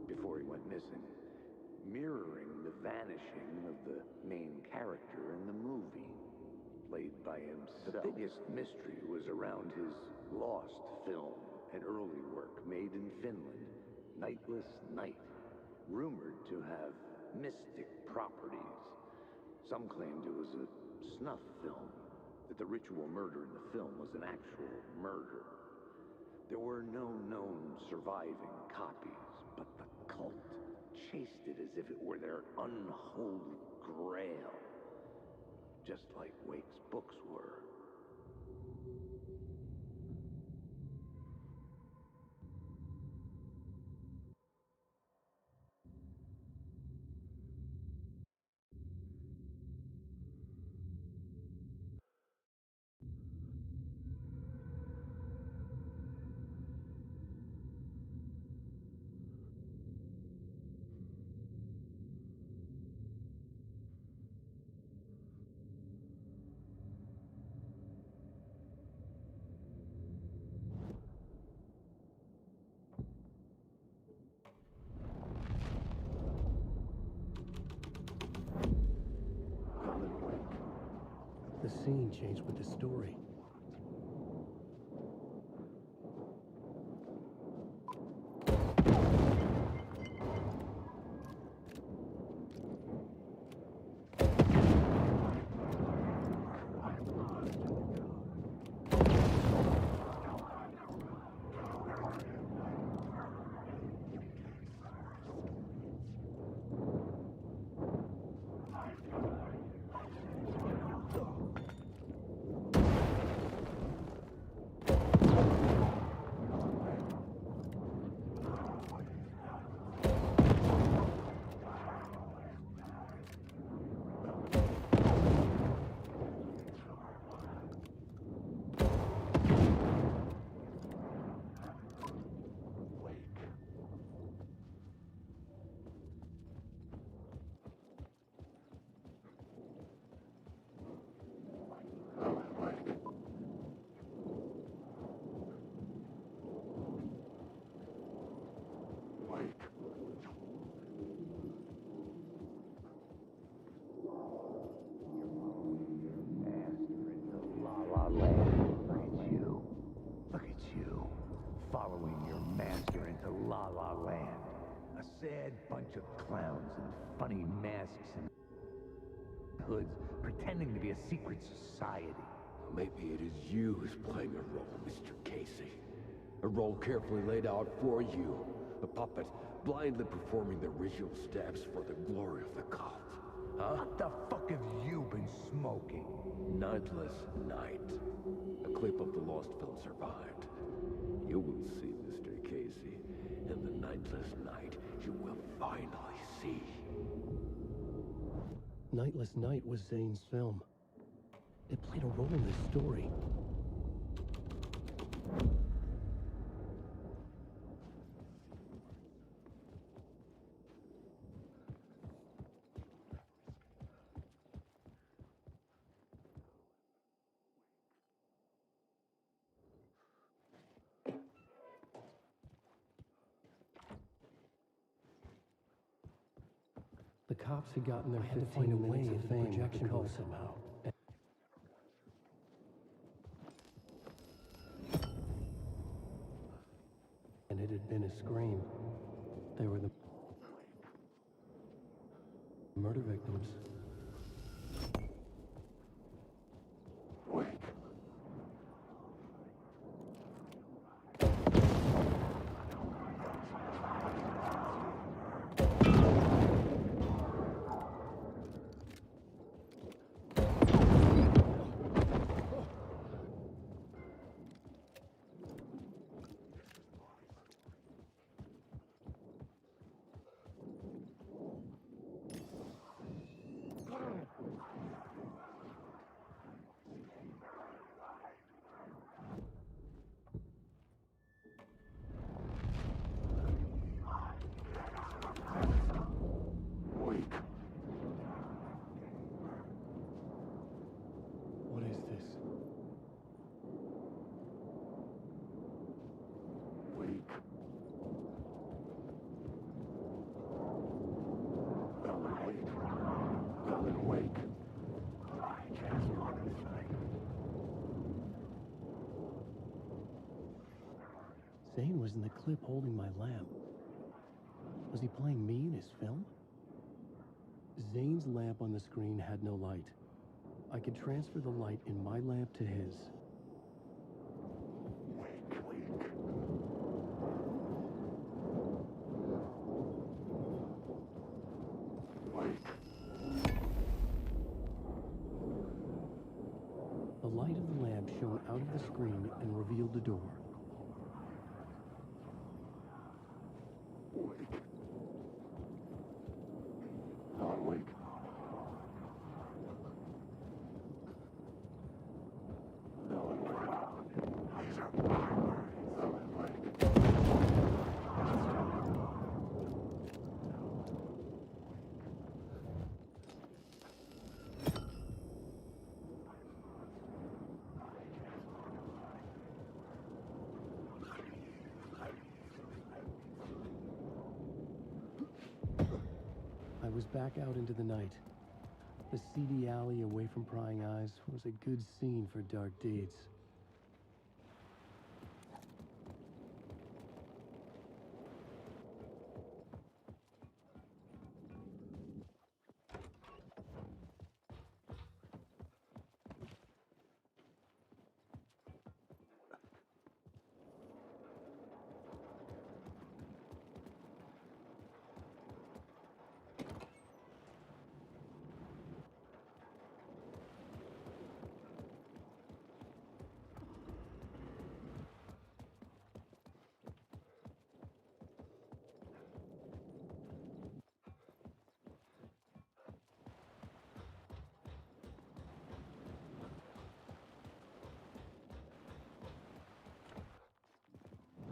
before he went missing, mirroring the vanishing of the main character in the movie, played by himself. The biggest mystery was around his lost film, an early work made in Finland, Nightless Night, rumored to have mystic properties. Some claimed it was a snuff film, that the ritual murder in the film was an actual murder. There were no known surviving copies, but the cult chased it as if it were their unholy grail, just like Wake's books were. The scene changed with the story. Following your master into La La Land. A sad bunch of clowns in funny masks and hoods pretending to be a secret society. Maybe it is you who's playing a role, Mr. Casey. A role carefully laid out for you. A puppet blindly performing the ritual steps for the glory of the cult. Huh? What the fuck have you been smoking? Nightless Night. A clip of the lost film survived. You will see, Mr. Casey. In the Nightless Night, you will finally see. Nightless Night was Zane's film. It played a role in this story. The cops had gotten their 15 minutes of fame with the cult somehow. And it had been a scream. They were the murder victims. Zane was in the clip holding my lamp. Was he playing me in his film? Zane's lamp on the screen had no light. I could transfer the light in my lamp to his. The light of the lamp shone out of the screen and revealed the door. I was back out into the night. The seedy alley away from prying eyes was a good scene for dark deeds.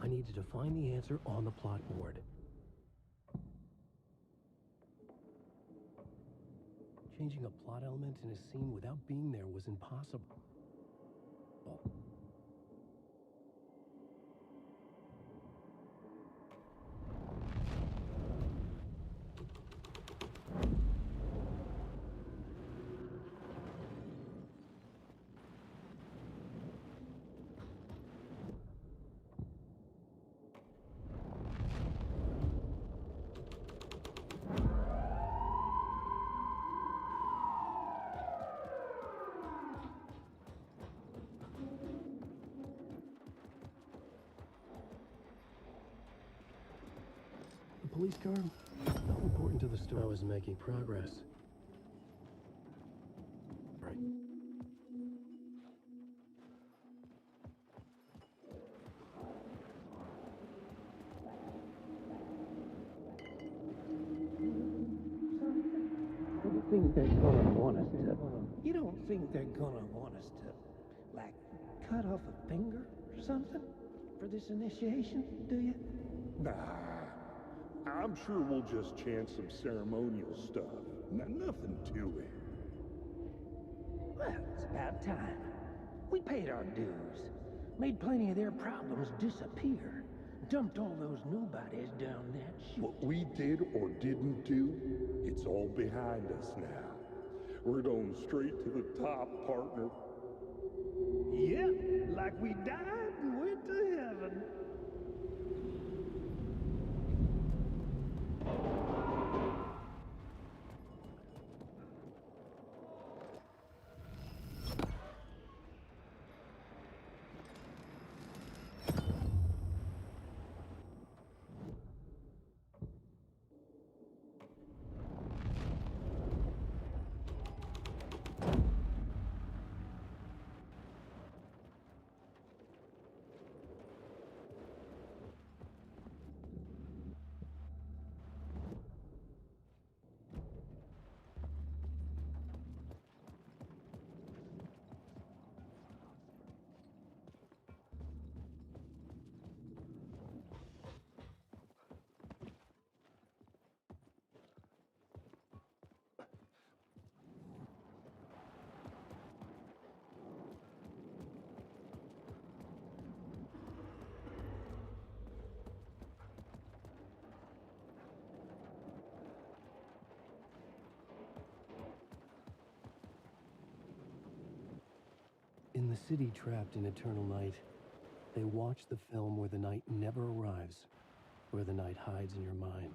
I needed to find the answer on the plot board. Changing a plot element in a scene without being there was impossible. Police car? Not important to the story. I was making progress. Right. You think they're gonna want us to... You don't think they're gonna want us to, like, cut off a finger or something for this initiation, do you? Nah. I'm sure we'll just chant some ceremonial stuff. Nothing to it. Well, it's about time. We paid our dues. Made plenty of their problems disappear. Dumped all those nobodies down that chute. What we did or didn't do, it's all behind us now. We're going straight to the top, partner. Yep, like we died and went to heaven. In the city trapped in eternal night, They watch the film where the night never arrives, where the night hides in your mind.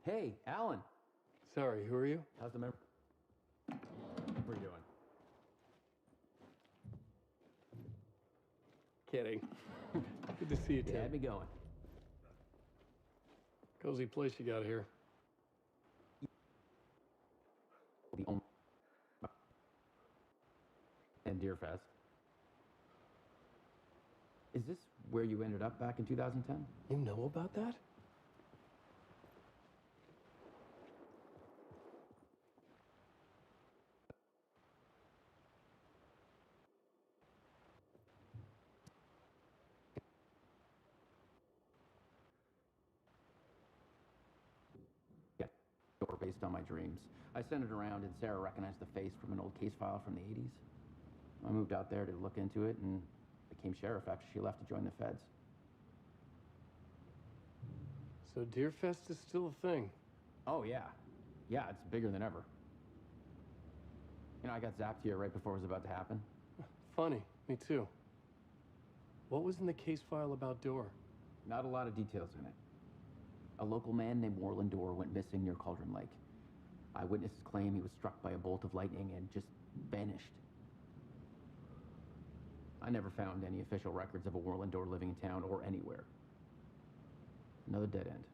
Hey, Alan. Sorry, who are you? How's the mem? We're doing. Kidding. Good to see you, Tim. Yeah, me going. Cozy place you got here. The only and Deerfest. Is this where you ended up back in 2010? You know about that? Yeah, or based on my dreams. I sent it around and Sarah recognized the face from an old case file from the 80s. I moved out there to look into it and became sheriff after she left to join the feds. So Deerfest is still a thing? Oh, yeah. Yeah, it's bigger than ever. You know, I got zapped here right before it was about to happen. Funny, me too. What was in the case file about Dorr? Not a lot of details in it. A local man named Warland Dorr went missing near Cauldron Lake. Eyewitnesses claim he was struck by a bolt of lightning and just vanished. I never found any official records of a Warland Dorr living in town or anywhere. Another dead end.